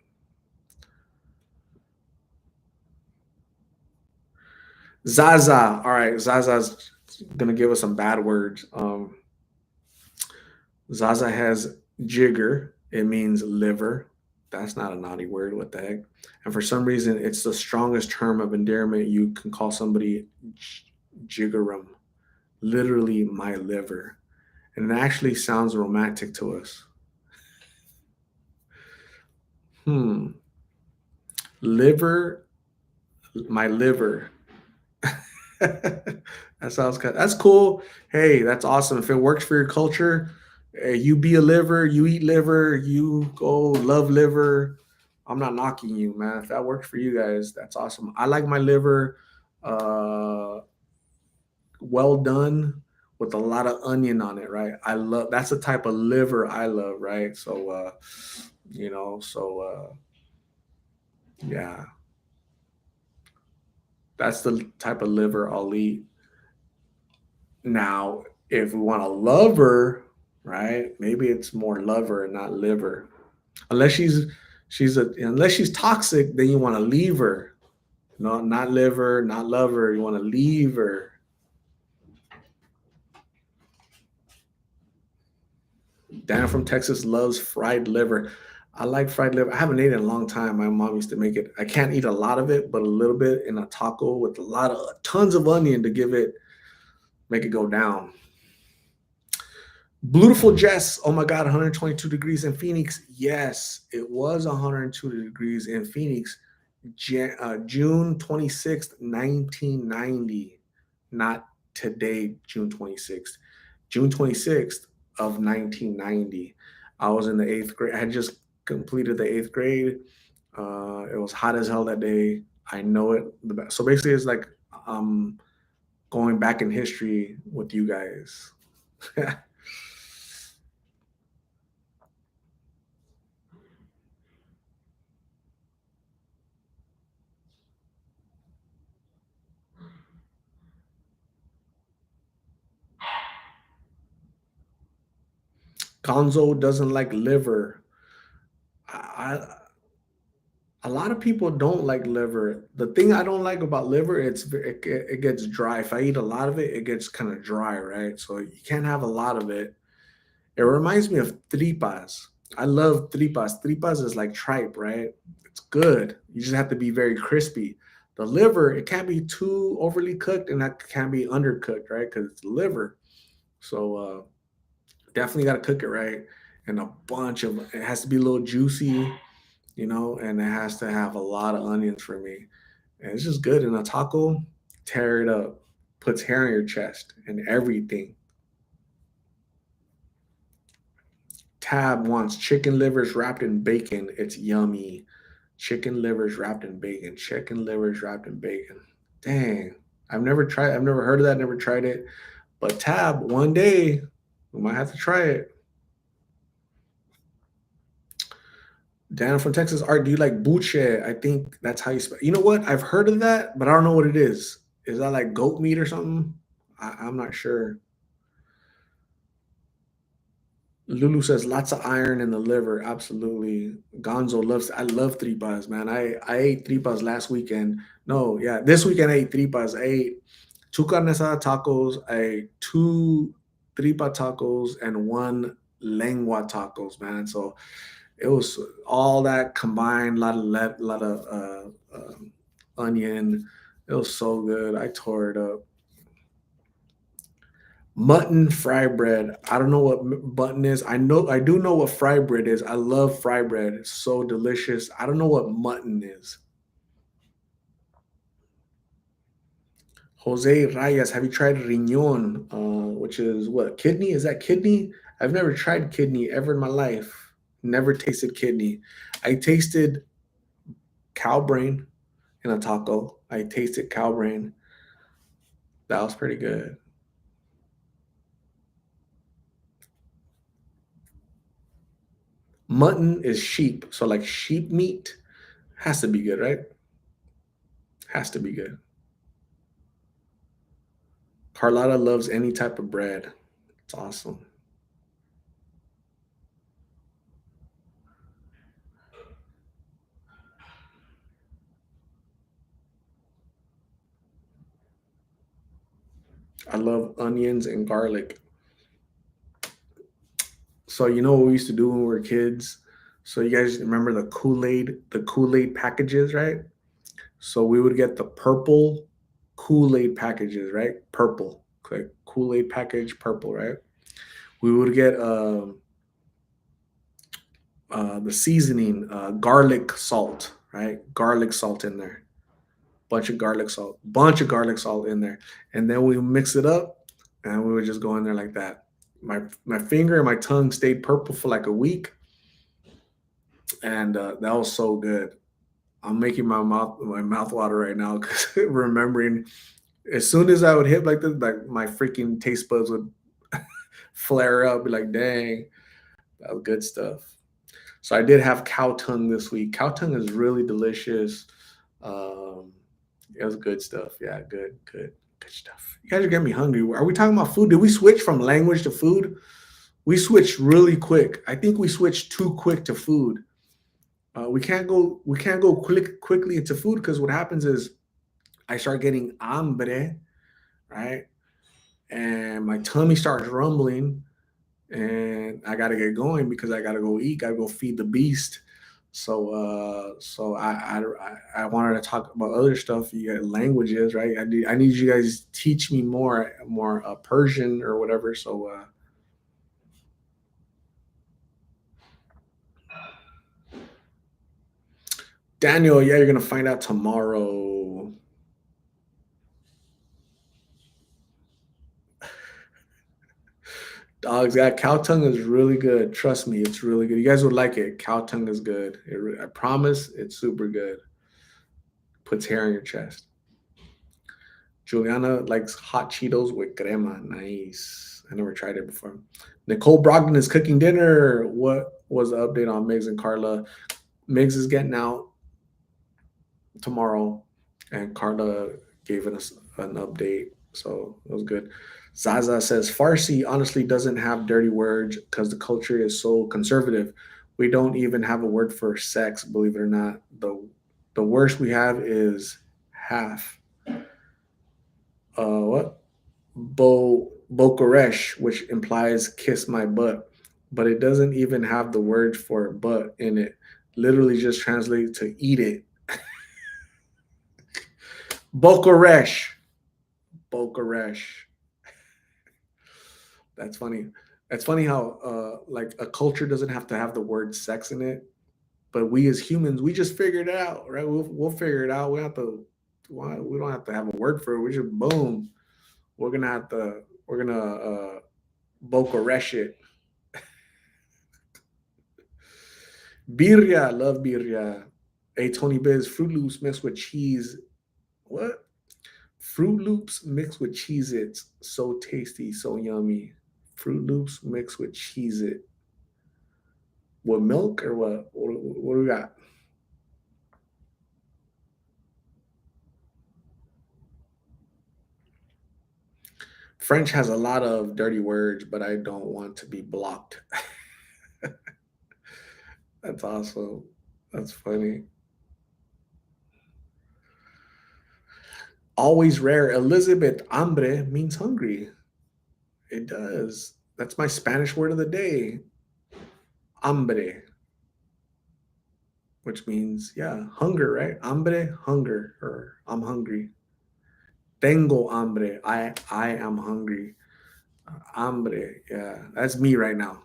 S1: Zaza, all right. Zaza's gonna give us some bad words. Zaza has jigger. It means liver. That's not a naughty word. What the heck? And for some reason, it's the strongest term of endearment you can call somebody jiggerum. Literally, my liver. And it actually sounds romantic to us. Hmm. Liver, my liver. That sounds good. That's cool. Hey, that's awesome. If it works for your culture, you be a liver, you eat liver, you go love liver. I'm not knocking you, man. If that works for you guys, that's awesome. I like my liver uh, well done with a lot of onion on it, right? I love that's the type of liver I love, right? So, yeah, that's the type of liver I'll eat. Now, if we want a lover, right? Maybe it's more lover and not liver. Unless unless she's toxic, then you want to leave her. No, not liver, not lover. You want to leave her. Dan from Texas loves fried liver. I like fried liver. I haven't ate it in a long time. My mom used to make it. I can't eat a lot of it, but a little bit in a taco with a lot of tons of onion to make it go down. Beautiful Jess. Oh my God, 122 degrees in Phoenix. Yes, it was 102 degrees in Phoenix, June 26th, 1990. Not today, June 26th. June 26th of 1990. I was in the eighth grade. I had just completed the eighth grade. It was hot as hell that day. I know it. So basically, it's like going back in history with you guys. Gonzo doesn't like liver. I a lot of people don't like liver. The thing I don't like about liver, it gets dry. If I eat a lot of it, it gets kind of dry, right? So you can't have a lot of it. It reminds me of tripas. I love tripas. Tripas is like tripe, right? It's good. You just have to be very crispy. The liver, it can't be too overly cooked, and that can't be undercooked, right? Because it's liver. So definitely got to cook it right. And a bunch of it has to be a little juicy, and it has to have a lot of onions for me. And it's just good in a taco. Tear it up, puts hair on your chest and everything. Tab wants chicken livers wrapped in bacon. It's yummy. Chicken livers wrapped in bacon. Chicken livers wrapped in bacon. Dang. I've never heard of that, never tried it. But Tab, one day we might have to try it. Dan from Texas, Art, do you like buche? I think that's how you spell. You know what? I've heard of that, but I don't know what it is. Is that like goat meat or something? I'm not sure. Lulu says lots of iron in the liver. Absolutely. Gonzo loves. I love tripas, man. I ate tripas last weekend. No, yeah, this weekend I ate tripas. I ate two carne asada tacos. I ate two tripa tacos and one lengua tacos, man. So it was all that combined. A lot of onion. It was so good. I tore it up. Mutton fry bread. I don't know what mutton is. I do know what fry bread is. I love fry bread. It's so delicious. I don't know what mutton is. Jose Reyes, have you tried riñon, which is what, kidney? Is that kidney? I've never tried kidney ever in my life. Never tasted kidney. I tasted cow brain in a taco. I tasted cow brain. That was pretty good. Mutton is sheep, so like sheep meat has to be good, right? Has to be good. Carlotta loves any type of bread. It's awesome. I love onions and garlic. So you know what we used to do when we were kids? So you guys remember the Kool-Aid packages, right? So we would get the purple Kool-Aid packages, right? Purple, like Kool-Aid package, purple, right? We would get the seasoning, garlic salt, right? Garlic salt in there, bunch of garlic salt in there, and then we mix it up, and we would just go in there like that. My finger and my tongue stayed purple for like a week, and that was so good. I'm making my mouth water right now because remembering as soon as I would hit like this, like my freaking taste buds would flare up, be like, dang, that was good stuff. So I did have cow tongue this week. Cow tongue is really delicious. Um, it was good stuff. Yeah, good stuff. You guys are getting me hungry. Are we talking about food? Did we switch from language to food? We switched really quick. I think we switched too quick to food. We can't go quickly into food because what happens is I start getting hambre, right? And my tummy starts rumbling, and I gotta get going because I gotta go eat, gotta go feed the beast. So I wanted to talk about other stuff. You got languages, right? I need you guys to teach me more Persian or whatever. So Daniel, yeah, you're gonna find out tomorrow. Dogs, yeah, cow tongue is really good. Trust me, it's really good. You guys would like it. Cow tongue is good. I promise, it's super good. Puts hair on your chest. Juliana likes hot Cheetos with crema. Nice. I never tried it before. Nicole Brogdon is cooking dinner. What was the update on Migs and Carla? Migs is getting out tomorrow, and Carla gave us an update, so it was good. Zaza says Farsi honestly doesn't have dirty words because the culture is so conservative. We don't even have a word for sex, believe it or not. The worst we have is half. What? Bokoresh, which implies kiss my butt, but it doesn't even have the word for butt in it. Literally just translates to eat it. Bokoresh. Bokoresh. That's funny. That's funny how like a culture doesn't have to have the word sex in it, but we as humans, we just figured it out, right? We'll figure it out. We don't have to have a word for it. We just boom. We're gonna Bokoresh it. Birria, love birria. Hey, Tony Biz, Fruit Loops mixed with cheese. What? Fruit Loops mixed with Cheez Its. So tasty, so yummy. Fruit Loops mixed with Cheez It. With milk or what? What do we got? French has a lot of dirty words, but I don't want to be blocked. That's awesome. That's funny. Always rare. Elizabeth, hambre means hungry. It does. That's my Spanish word of the day. Hambre. which means, yeah, hunger, right? Hambre, hunger, or I'm hungry. Tengo hambre. I am hungry. Hambre. Yeah, that's me right now.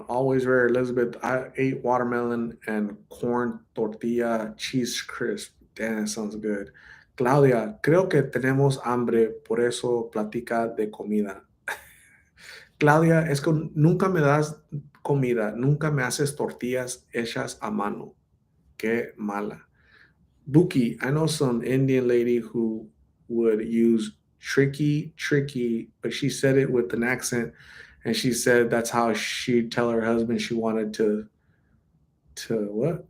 S1: Always rare, Elizabeth. I ate watermelon and corn tortilla cheese crisp. Damn, that sounds good. Claudia, creo que tenemos hambre, por eso platica de comida. Claudia, es que nunca me das comida, nunca me haces tortillas hechas a mano. Qué mala. Buki, I know some Indian lady who would use tricky, but she said it with an accent, and she said that's how she'd tell her husband she wanted to what?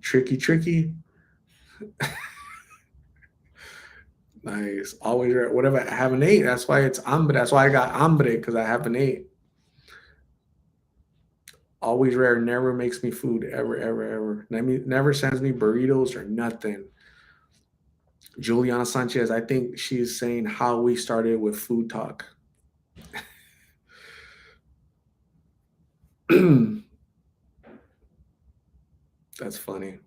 S1: Tricky. Nice. Always right. Whatever. I haven't ate. That's why it's hambre. That's why I got hambre because I haven't ate. Always rare. Never makes me food ever. Never sends me burritos or nothing. Juliana Sanchez. I think she's saying how we started with food talk. That's funny.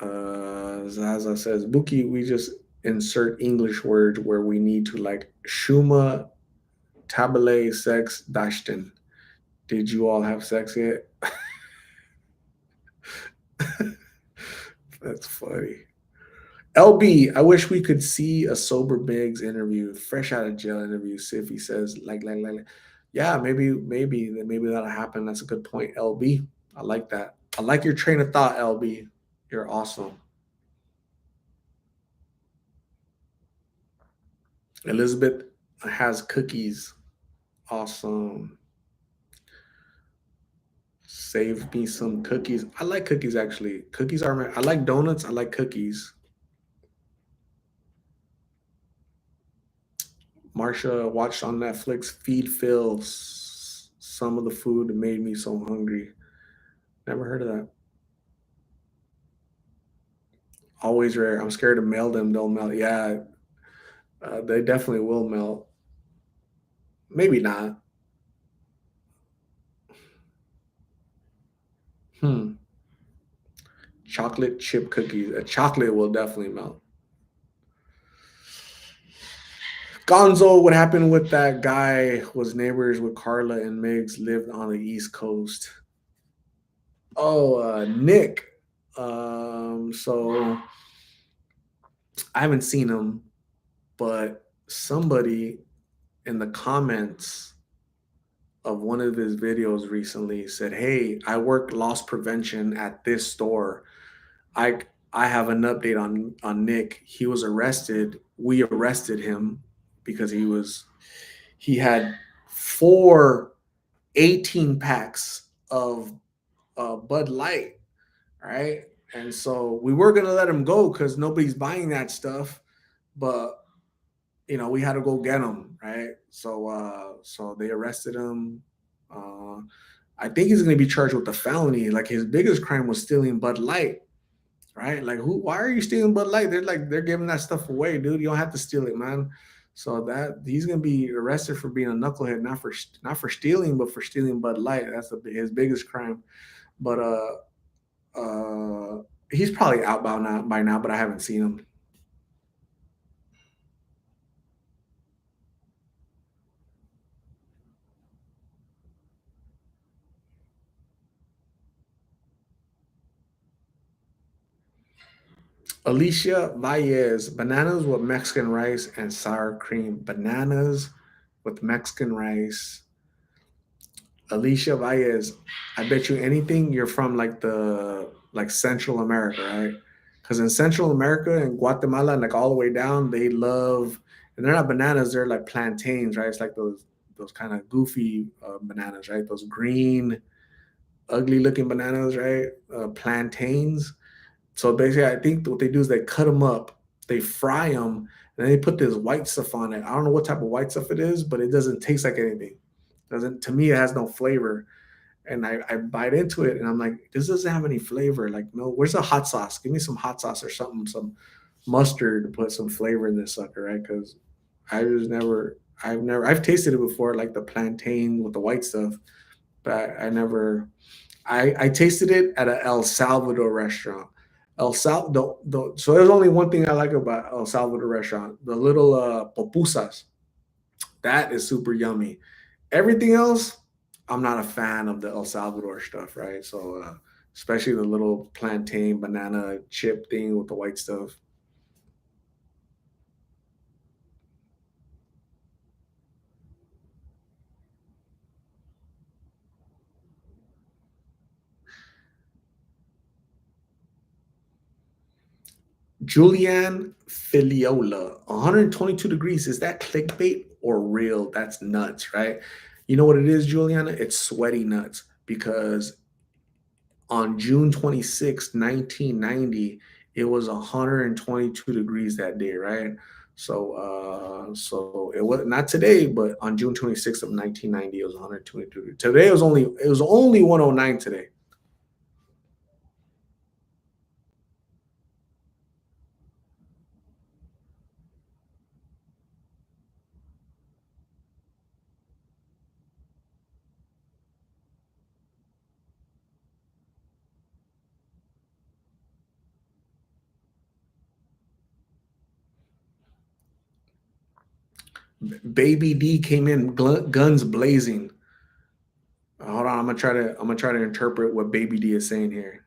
S1: Zaza says, Buki, we just insert English words where we need to, like Shuma, Tabale, sex, Dashton. Did you all have sex yet? That's funny. LB, I wish we could see a sober Biggs interview, fresh out of jail interview. See if he says yeah, maybe that'll happen. That's a good point, LB. I like that. I like your train of thought, LB. You're awesome. Elizabeth has cookies. Awesome. Save me some cookies. I like cookies actually. Cookies are my. I like donuts. I like cookies. Marsha watched on Netflix Feed Phil. Some of the food made me so hungry. Never heard of that. Always rare. I'm scared to mail them. They'll melt. Yeah, they definitely will melt. Maybe not. Hmm. Chocolate chip cookies. A chocolate will definitely melt. Gonzo, what happened with that guy was neighbors with Carla and Migs lived on the East Coast. Oh, Nick. So I haven't seen him, but somebody in the comments of one of his videos recently said, "Hey, I work loss prevention at this store. I I have an update on Nick. He was arrested. We arrested him because he had 4 18 packs of Bud Light, right? And so we were gonna let him go because nobody's buying that stuff, but we had to go get him, right? So they arrested him. Uh, I think he's gonna be charged with a felony. Like his biggest crime was stealing Bud Light, right? Like who? Why are you stealing Bud Light? They're giving that stuff away, dude. You don't have to steal it, man. So that he's gonna be arrested for being a knucklehead, not for stealing, but for stealing Bud Light. That's his biggest crime. But he's probably out by now, but I haven't seen him. Alicia Valles, bananas with Mexican rice and sour cream. Bananas with Mexican rice. Alicia Valles, I bet you anything you're from like Central America, right? Because in Central America and Guatemala and like all the way down, they love, and they're not bananas, they're like plantains, right? It's like those kind of goofy bananas, right? Those green, ugly looking bananas, right? Plantains. So basically, I think what they do is they cut them up, they fry them, and then they put this white stuff on it. I don't know what type of white stuff it is, but it doesn't taste like anything. Doesn't to me, it has no flavor. And I bite into it, and I'm like, this doesn't have any flavor. Like, no, where's the hot sauce? Give me some hot sauce or something, some mustard to put some flavor in this sucker, right? Because I just never, I've tasted it before, like the plantain with the white stuff, but I never. I tasted it at a El Salvador restaurant. So there's only one thing I like about El Salvador restaurant: the little pupusas. That is super yummy. Everything else, I'm not a fan of the El Salvador stuff, right? So especially the little plantain banana chip thing with the white stuff. Julian Filiola, 122 degrees. Is that clickbait or real? That's nuts, right? You know what it is, Juliana? It's sweaty nuts because on June 26th, 1990, it was 122 degrees that day, right? So it was not today, but on June 26th of 1990, it was 122. Today it was only 109 today. Baby D came in guns blazing. Hold on, I'm gonna try to interpret what Baby D is saying here.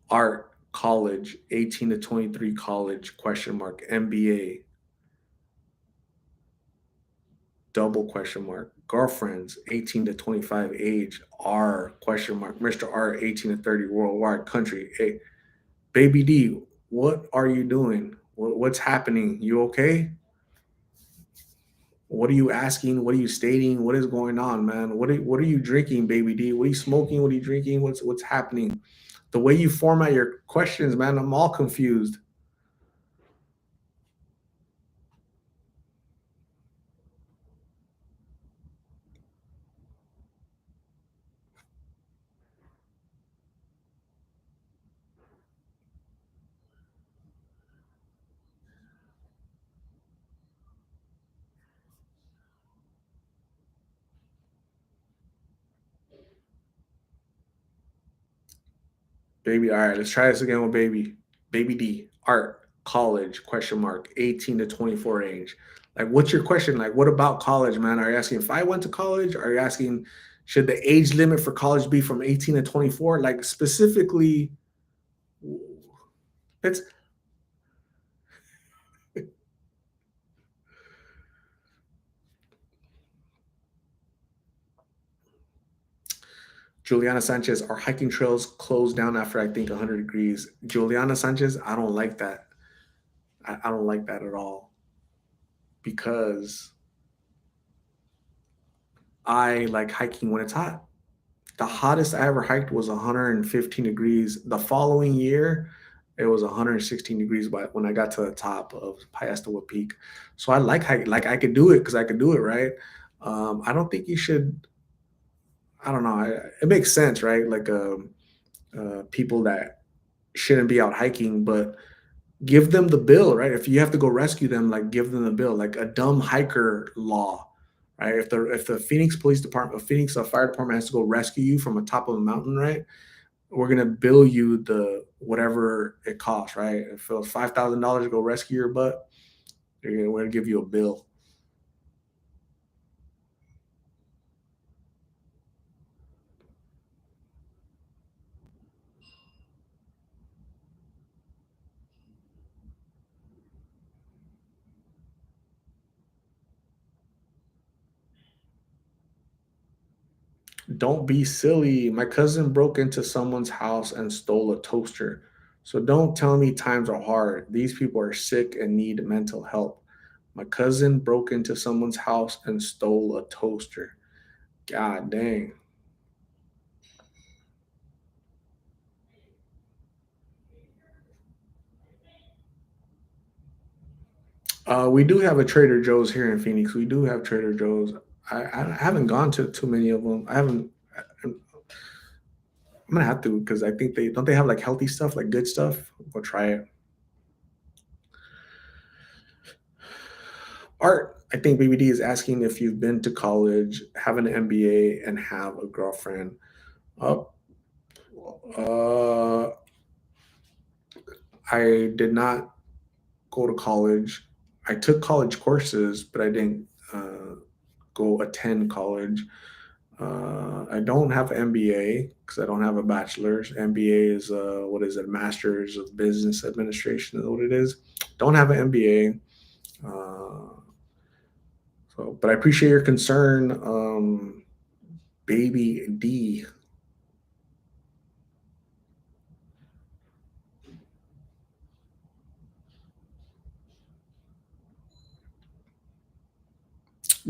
S1: Art, college, 18 to 23 college, question mark, MBA, double question mark, girlfriends, 18 to 25 age, R, question mark, Mr. R, 18 to 30 worldwide country. Hey, Baby D, what are you doing? What's happening? You okay? What are you asking? What are you stating? What is going on, man? What are you drinking, Baby D? What are you smoking? What are you drinking? What's happening? The way you format your questions, man, I'm all confused. Baby, all right, let's try this again with Baby. Baby D, art, college, question mark, 18 to 24 age. Like, what's your question? Like, what about college, man? Are you asking if I went to college? Are you asking, should the age limit for college be from 18 to 24? Like, specifically, it's Juliana Sanchez, are hiking trails closed down after I think 100 degrees? Juliana Sanchez, I don't like that. I don't like that at all because I like hiking when it's hot. The hottest I ever hiked was 115 degrees. The following year, it was 116 degrees by when I got to the top of Piestewa Peak. So I like hike, like I could do it because I could do it, right? I don't think you should. I don't know. It makes sense, right? Like people that shouldn't be out hiking, but give them the bill, right? If you have to go rescue them, like give them the bill, like a dumb hiker law, right? If the Phoenix Police Department, Phoenix Fire Department has to go rescue you from the top of a mountain, right? We're gonna bill you the whatever it costs, right? If it was $5,000 to go rescue your butt, we're gonna give you a bill. Don't be silly. My cousin broke into someone's house and stole a toaster. So don't tell me times are hard. These people are sick and need mental help. My cousin broke into someone's house and stole a toaster. God dang. We do have a Trader Joe's here in Phoenix. We do have Trader Joe's. I haven't gone to too many of them. I haven't. I'm gonna have to because I think they have like healthy stuff, like good stuff. Go try it. Art, I think BBD is asking if you've been to college, have an MBA, and have a girlfriend. Oh, uh, I did not go to college. I took college courses, but I didn't go attend college. I don't have an MBA because I don't have a bachelor's. MBA is what is it? Master's of Business Administration is what it is. Don't have an MBA. So, but I appreciate your concern, baby D.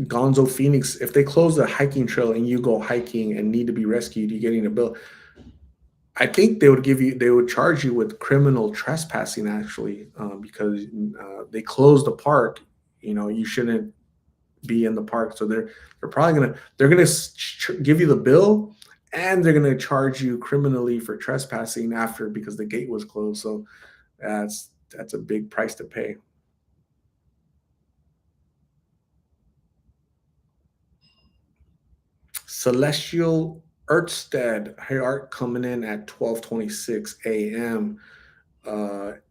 S1: Gonzo Phoenix. If they close the hiking trail and you go hiking and need to be rescued, you getting a bill. I think they would charge you with criminal trespassing actually, because they closed the park. You know, you shouldn't be in the park, so they're probably gonna give you the bill, and they're gonna charge you criminally for trespassing after because the gate was closed. So that's a big price to pay. Celestial Ertstead, hey Art, coming in at 12:26 a.m.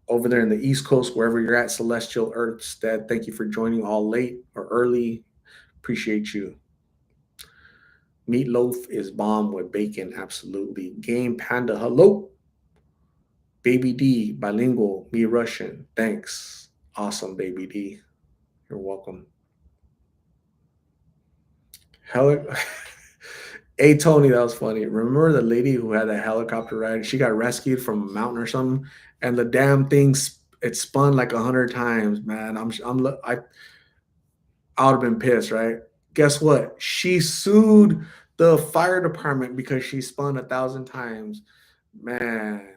S1: Over there in the East Coast, wherever you're at, Celestial Earthstead. Thank you for joining all late or early. Appreciate you. Meatloaf is bomb with bacon. Absolutely. Game Panda. Hello. Baby D, bilingual, me Russian. Thanks. Awesome, Baby D. You're welcome. Heli- hey, Tony, that was funny. Remember the lady who had a helicopter ride? She got rescued from a mountain or something, and the damn thing it spun like 100 times. Man, I would have been pissed, right? Guess what? She sued the fire department because she spun 1,000 times. Man,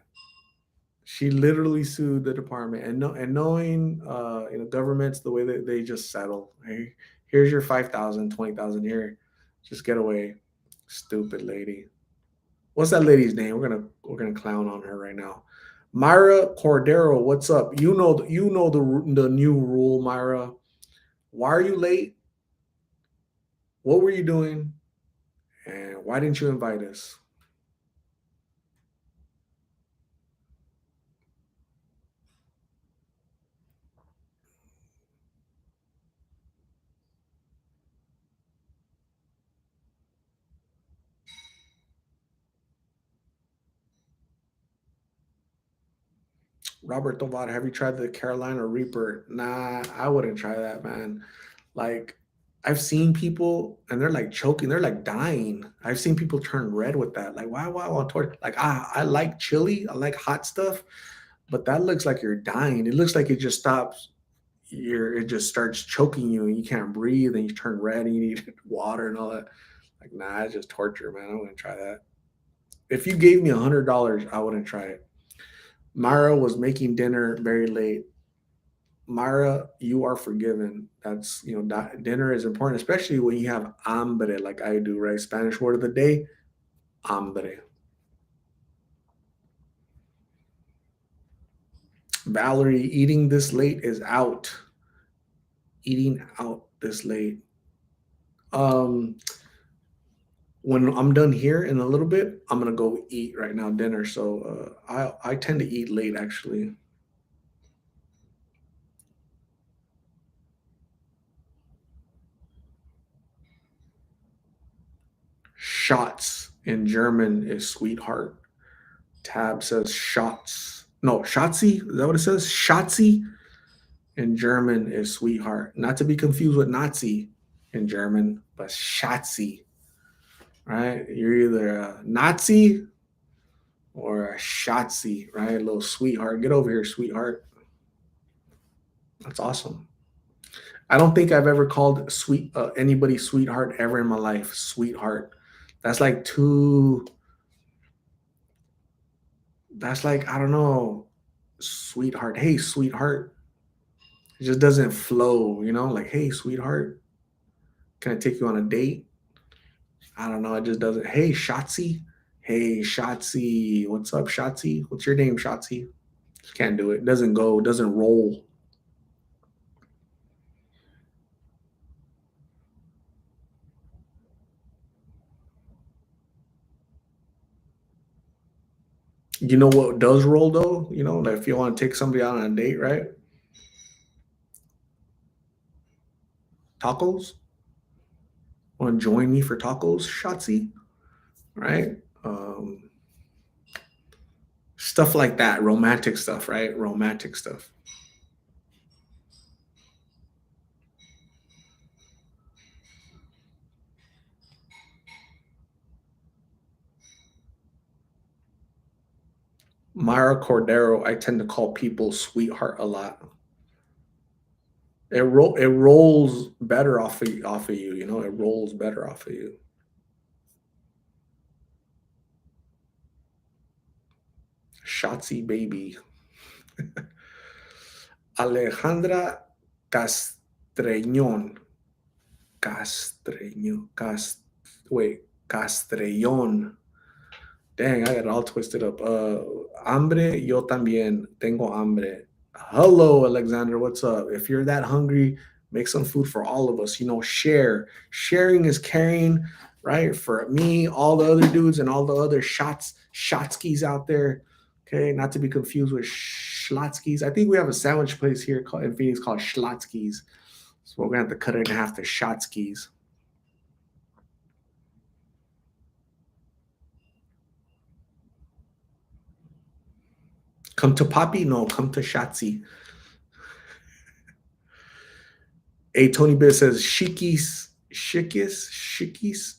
S1: she literally sued the department, and knowing governments the way that they just settle. Hey, here's your 5,000, 20,000 here, just get away. Stupid lady. What's that lady's name? We're gonna clown on her right now. Myra Cordero, what's up? You know the new rule, Myra. Why are you late? What were you doing? And why didn't you invite us? Robert Tovar, have you tried the Carolina Reaper? Nah, I wouldn't try that, man. Like, I've seen people and they're like choking, they're like dying. I've seen people turn red with that. Like, why on torch? Like, I like chili, I like hot stuff, but that looks like you're dying. It looks like it just stops. It just starts choking you and you can't breathe and you turn red and you need water and all that. Like, nah, it's just torture, man. I wouldn't try that. If you gave me $100, I wouldn't try it. Myra was making dinner very late. Myra, you are forgiven. That's, dinner is important, especially when you have hambre like I do, right? Spanish word of the day, hambre. Valerie, eating this late is out. Eating out this late. Um, when I'm done here in a little bit, I'm gonna go eat right now dinner. So I tend to eat late actually. Shots in German is sweetheart. Tab says shots. No, Schatzi. Is that what it says? Schatzi in German is sweetheart. Not to be confused with Nazi in German, but Schatzi. Right? You're either a Nazi or a Schatzi, right? A little sweetheart. Get over here, sweetheart. That's awesome. I don't think I've ever called anybody sweetheart ever in my life. Sweetheart. That's like too. That's like I don't know. Sweetheart. Hey, sweetheart. It just doesn't flow, like, hey, sweetheart, can I take you on a date? I don't know. It just doesn't. Hey, Shotzi. Hey, Shotzi. What's up, Shotzi? What's your name, Shotzi? Just can't do it. Doesn't go, doesn't roll. You know what does roll though? You know, like if you want to take somebody out on a date, right? Tacos. Want to join me for tacos, Shotzi? Right? Um, Stuff like that, romantic stuff, right? Romantic stuff. Myra Cordero, I tend to call people sweetheart a lot. It rolls better off of you, you know. It rolls better off of you. Shotzi baby. Alejandra Castreñón. Castreño. Wait, Castrellón. Dang, I got it all twisted up. Hambre, yo también tengo hambre. Hello, Alexander. What's up? If you're that hungry, make some food for all of us. You know, share. Sharing is caring, right? For me, all the other dudes, and all the other shotskis out there. Okay, not to be confused with schlotskis. I think we have a sandwich place here in Phoenix called Schlotskis. So we're gonna have to cut it in half to shotskis. Come to Poppy? No, come to Shotzi. A Tony Bit says Shikis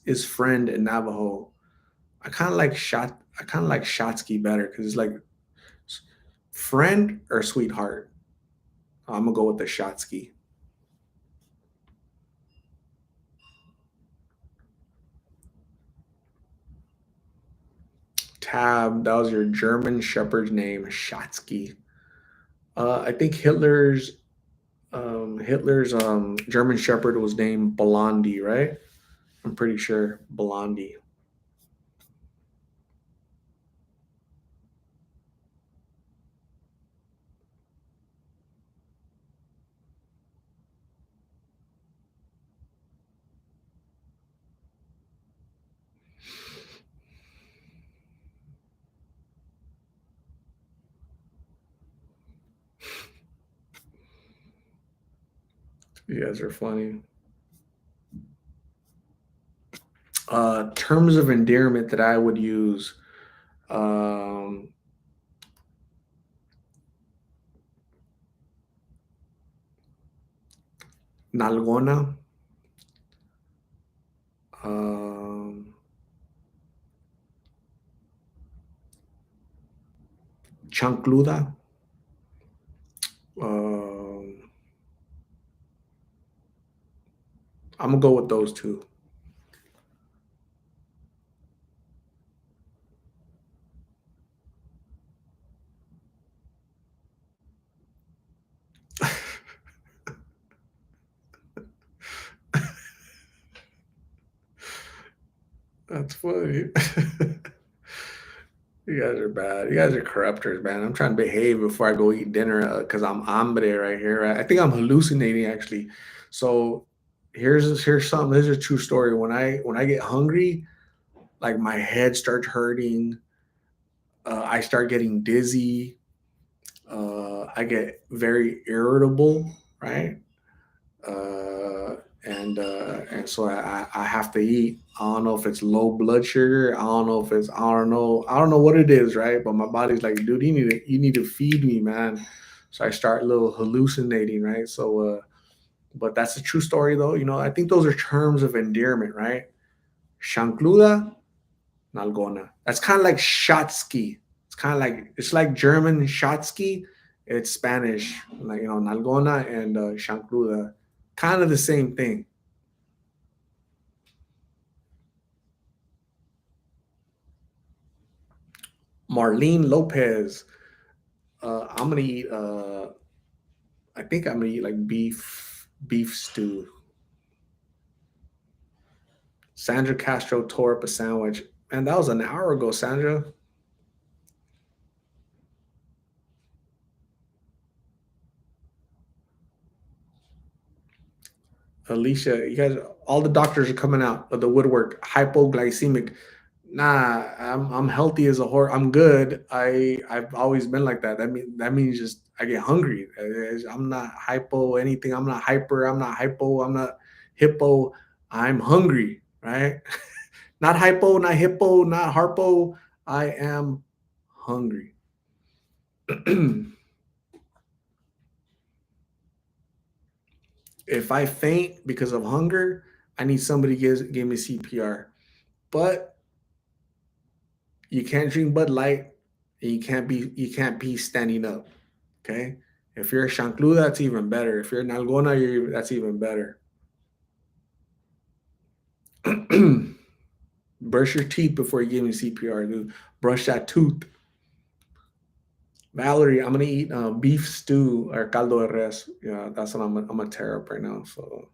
S1: is friend in Navajo. I kind of like Shotsky better because it's like friend or sweetheart. I'm gonna go with the Shotsky. Tab, that was your German Shepherd's name, Shotsky. I think Hitler's German Shepherd was named Blondie, right? I'm pretty sure Blondie. You guys are funny. Terms of endearment that I would use. Um, Nalgona. Um, Chancluda. Um, I'm gonna go with those two. That's funny. You guys are bad. You guys are corruptors, man. I'm trying to behave before I go eat dinner because I'm hambre right here. Right? I think I'm hallucinating actually. So here's something. This is a true story. When I get hungry, like my head starts hurting. I start getting dizzy. I get very irritable, right? And so I have to eat. I don't know if it's low blood sugar. I don't know what it is, right? But my body's like, dude, you need to feed me, man. So I start a little hallucinating, right? But that's a true story, though. You know, I think those are terms of endearment, right? Shankluda, Nalgona. That's kind of like Shotsky. It's like German Shotsky. It's Spanish, like Nalgona and Shankluda, kind of the same thing. Marlene Lopez. I'm gonna eat. I think I'm gonna eat like beef stew. Sandra Castro tore up a sandwich, and that was an hour ago. Sandra, Alicia, you guys, all the doctors are coming out of the woodwork. Hypoglycemic. Nah, I'm healthy as a horse. I'm good. I've always been like that. That means just I get hungry. I'm not hypo anything. I'm not hyper. I'm not hypo. I'm not hippo. I'm hungry, right? Not hypo, not hippo, not harpo. I am hungry. If I faint because of hunger, I need somebody to give me CPR. But you can't drink Bud Light, and you can't be standing up. Okay. If you're a chancluda, that's even better. If you're an algona, that's even better. Brush your teeth before you give me CPR, dude. Brush that tooth. Valerie, I'm gonna eat beef stew or caldo de res. Yeah, that's what I'm gonna tear up right now. So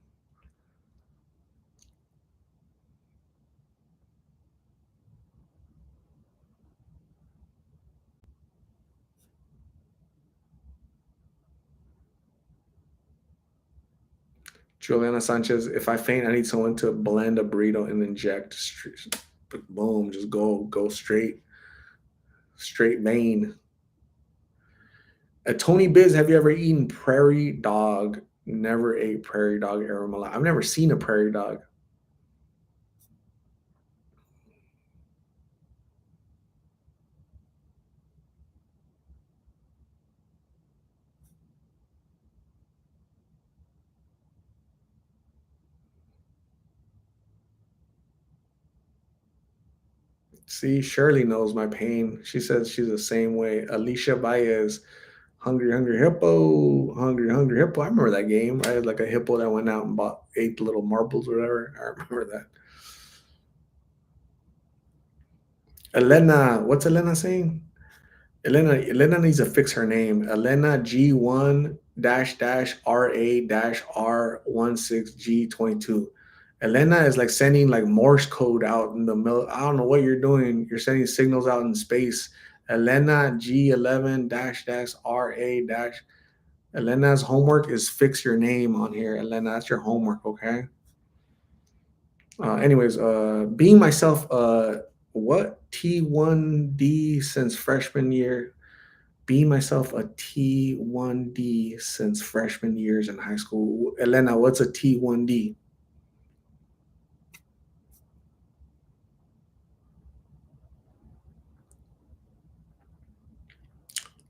S1: Juliana Sanchez, if I faint, I need someone to blend a burrito and inject. Boom, just go straight vein. Tony Biz, have you ever eaten prairie dog? Never ate prairie dog ever in my life. I've never seen a prairie dog. See, Shirley knows my pain. She says she's the same way. Alicia Baez, Hungry Hungry Hippo, Hungry Hungry Hippo. I remember that game. I had like a hippo that went out and bought ate the little marbles or whatever. I remember that. Elena, what's Elena saying? Elena needs to fix her name. Elena G1 dash RA dash R16G22. Elena is like sending like Morse code out in the middle. I don't know what you're doing. You're sending signals out in space. Elena G11 dash RA dash. Elena's homework is fix your name on here. Elena, that's your homework, okay? Anyways, being myself, what T1D since freshman year? Be myself a T1D since freshman years in high school. Elena, what's a T1D?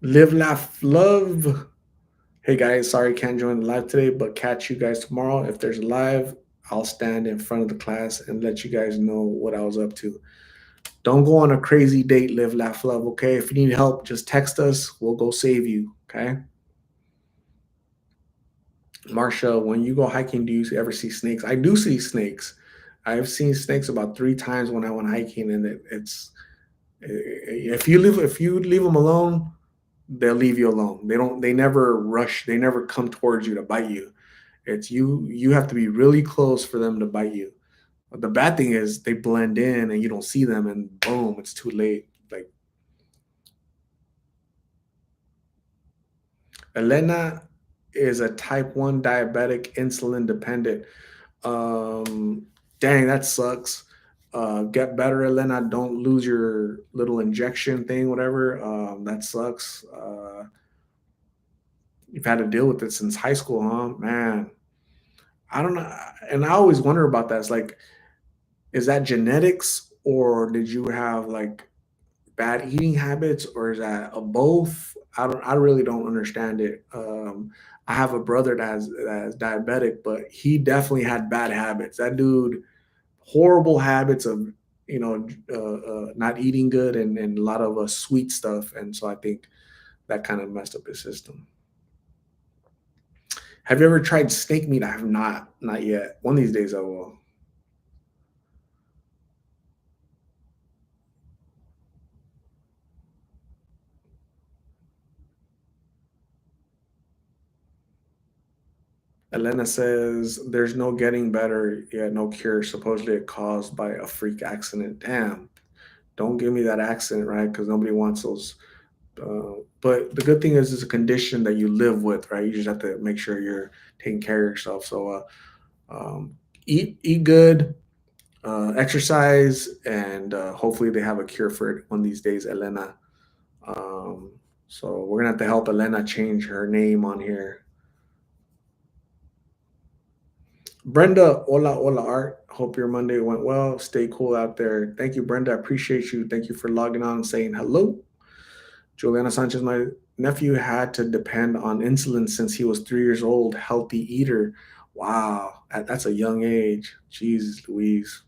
S1: Live, laugh, love. Hey guys, sorry can't join the live today, but catch you guys tomorrow. If there's a live, I'll stand in front of the class and let you guys know what I was up to. Don't go on a crazy date, live, laugh, love, okay? If you need help, just text us. We'll go save you, okay? Marsha, when you go hiking, do you ever see snakes? I do see snakes. I've seen snakes about 3 times when I went hiking, and it's if you leave them alone, they'll leave you alone. They never rush. They never come towards you to bite you. It's you have to be really close for them to bite you. But the bad thing is they blend in and you don't see them, and boom, it's too late. Like Elena is a type 1 diabetic, insulin dependent. Dang, that sucks. Get better, Elena. Don't lose your little injection thing, whatever. That sucks. You've had to deal with it since high school, huh? Man, I don't know. And I always wonder about that. It's like, is that genetics or did you have like bad eating habits or is that a both? I really don't understand it. I have a brother that's diabetic, but he definitely had bad habits. That dude, horrible habits of not eating good and a lot of sweet stuff, and so I think that kind of messed up his system. Have you ever tried snake meat? I have not yet. One of these days I will. Elena says there's no getting better yet, no cure. Supposedly it caused by a freak accident. Damn, don't give me that accident, right? Because nobody wants those. But the good thing is, it's a condition that you live with, right? You just have to make sure you're taking care of yourself. So eat good. exercise, and hopefully they have a cure for it one of these days, Elena. Um, so we're gonna have to help Elena change her name on here. Brenda, hola, hola, Art. Hope your Monday went well. Stay cool out there. Thank you, Brenda. I appreciate you. Thank you for logging on and saying hello. Juliana Sanchez, my nephew had to depend on insulin since he was 3 years old. Healthy eater. Wow, that's a young age. Jesus Louise.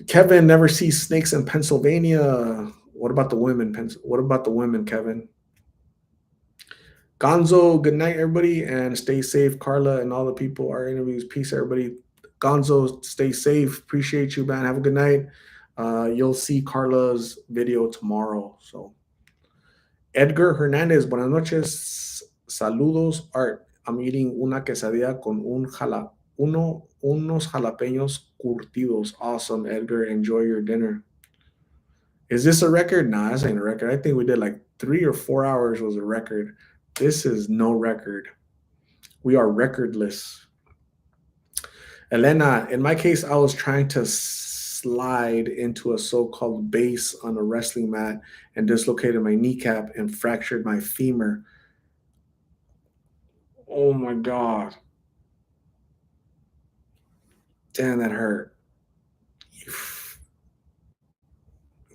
S1: Kevin never sees snakes in Pennsylvania. What about the women? What about the women, Kevin? Gonzo, good night, everybody, and stay safe. Carla and all the people, our interviews. Peace, everybody. Gonzo, stay safe. Appreciate you, man. Have a good night. You'll see Carla's video tomorrow. So, Edgar Hernandez, buenas noches. Saludos, Art. I'm eating una quesadilla con unos jalapeños curtidos. Awesome, Edgar. Enjoy your dinner. Is this a record? Nah, this ain't a record. I think we did like 3 or 4 hours was a record. This is no record. We are recordless. Elena, in my case, I was trying to slide into a so-called base on a wrestling mat and dislocated my kneecap and fractured my femur. Oh my God. Damn, that hurt.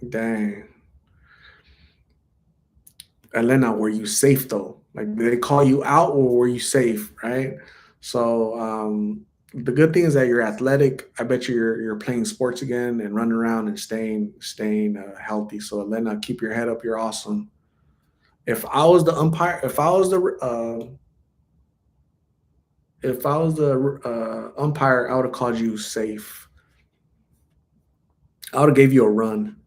S1: Dang. Elena, were you safe though? Like, did they call you out or were you safe? Right. So the good thing is that you're athletic. I bet you're playing sports again and running around and staying healthy. So Elena, keep your head up. You're awesome. If I was the umpire, if I was the umpire, I would have called you safe. I would have gave you a run.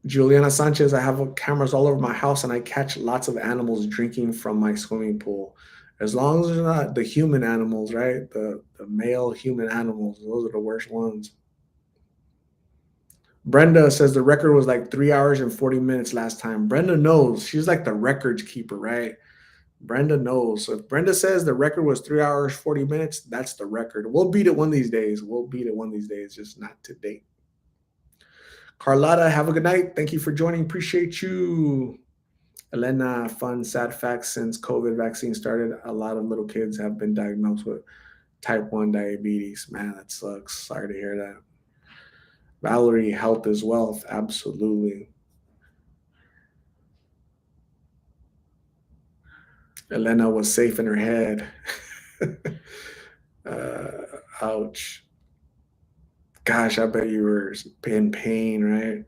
S1: Juliana Sanchez, I have cameras all over my house and I catch lots of animals drinking from my swimming pool. As long as they're not the human animals, right? The male human animals, those are the worst ones. Brenda says the record was like 3 hours and 40 minutes last time. Brenda knows. She's like the records keeper, right? Brenda knows. So if Brenda says the record was 3 hours, 40 minutes, that's the record. We'll beat it one of these days. We'll beat it one of these days, just not today. Carlotta, have a good night. Thank you for joining. Appreciate you. Elena, fun, sad facts. Since COVID vaccine started, a lot of little kids have been diagnosed with type 1 diabetes. Man, that sucks. Sorry to hear that. Valerie, health is wealth. Absolutely. Elena was safe in her head. Ouch. Gosh, I bet you were in pain, right?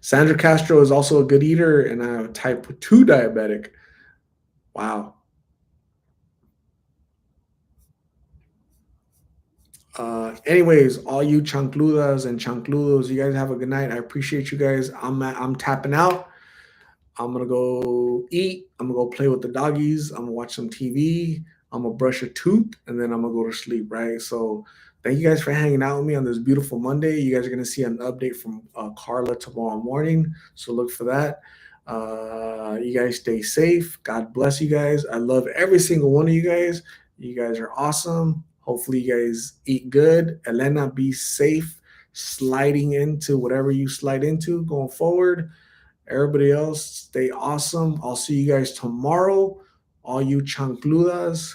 S1: Sandra Castro is also a good eater and a type 2 diabetic. Wow. Anyways, all you chancludas and chancludos, you guys have a good night. I appreciate you guys. I'm tapping out. I'm gonna go eat. I'm gonna go play with the doggies. I'm gonna watch some TV. I'm gonna brush a tooth, and then I'm gonna go to sleep. Right. So, thank you guys for hanging out with me on this beautiful Monday. You guys are gonna see an update from Carla tomorrow morning. So look for that. You guys stay safe. God bless you guys. I love every single one of you guys. You guys are awesome. Hopefully, you guys eat good. Elena, be safe sliding into whatever you slide into going forward. Everybody else, stay awesome. I'll see you guys tomorrow. All you chancludas.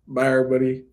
S1: Bye, everybody.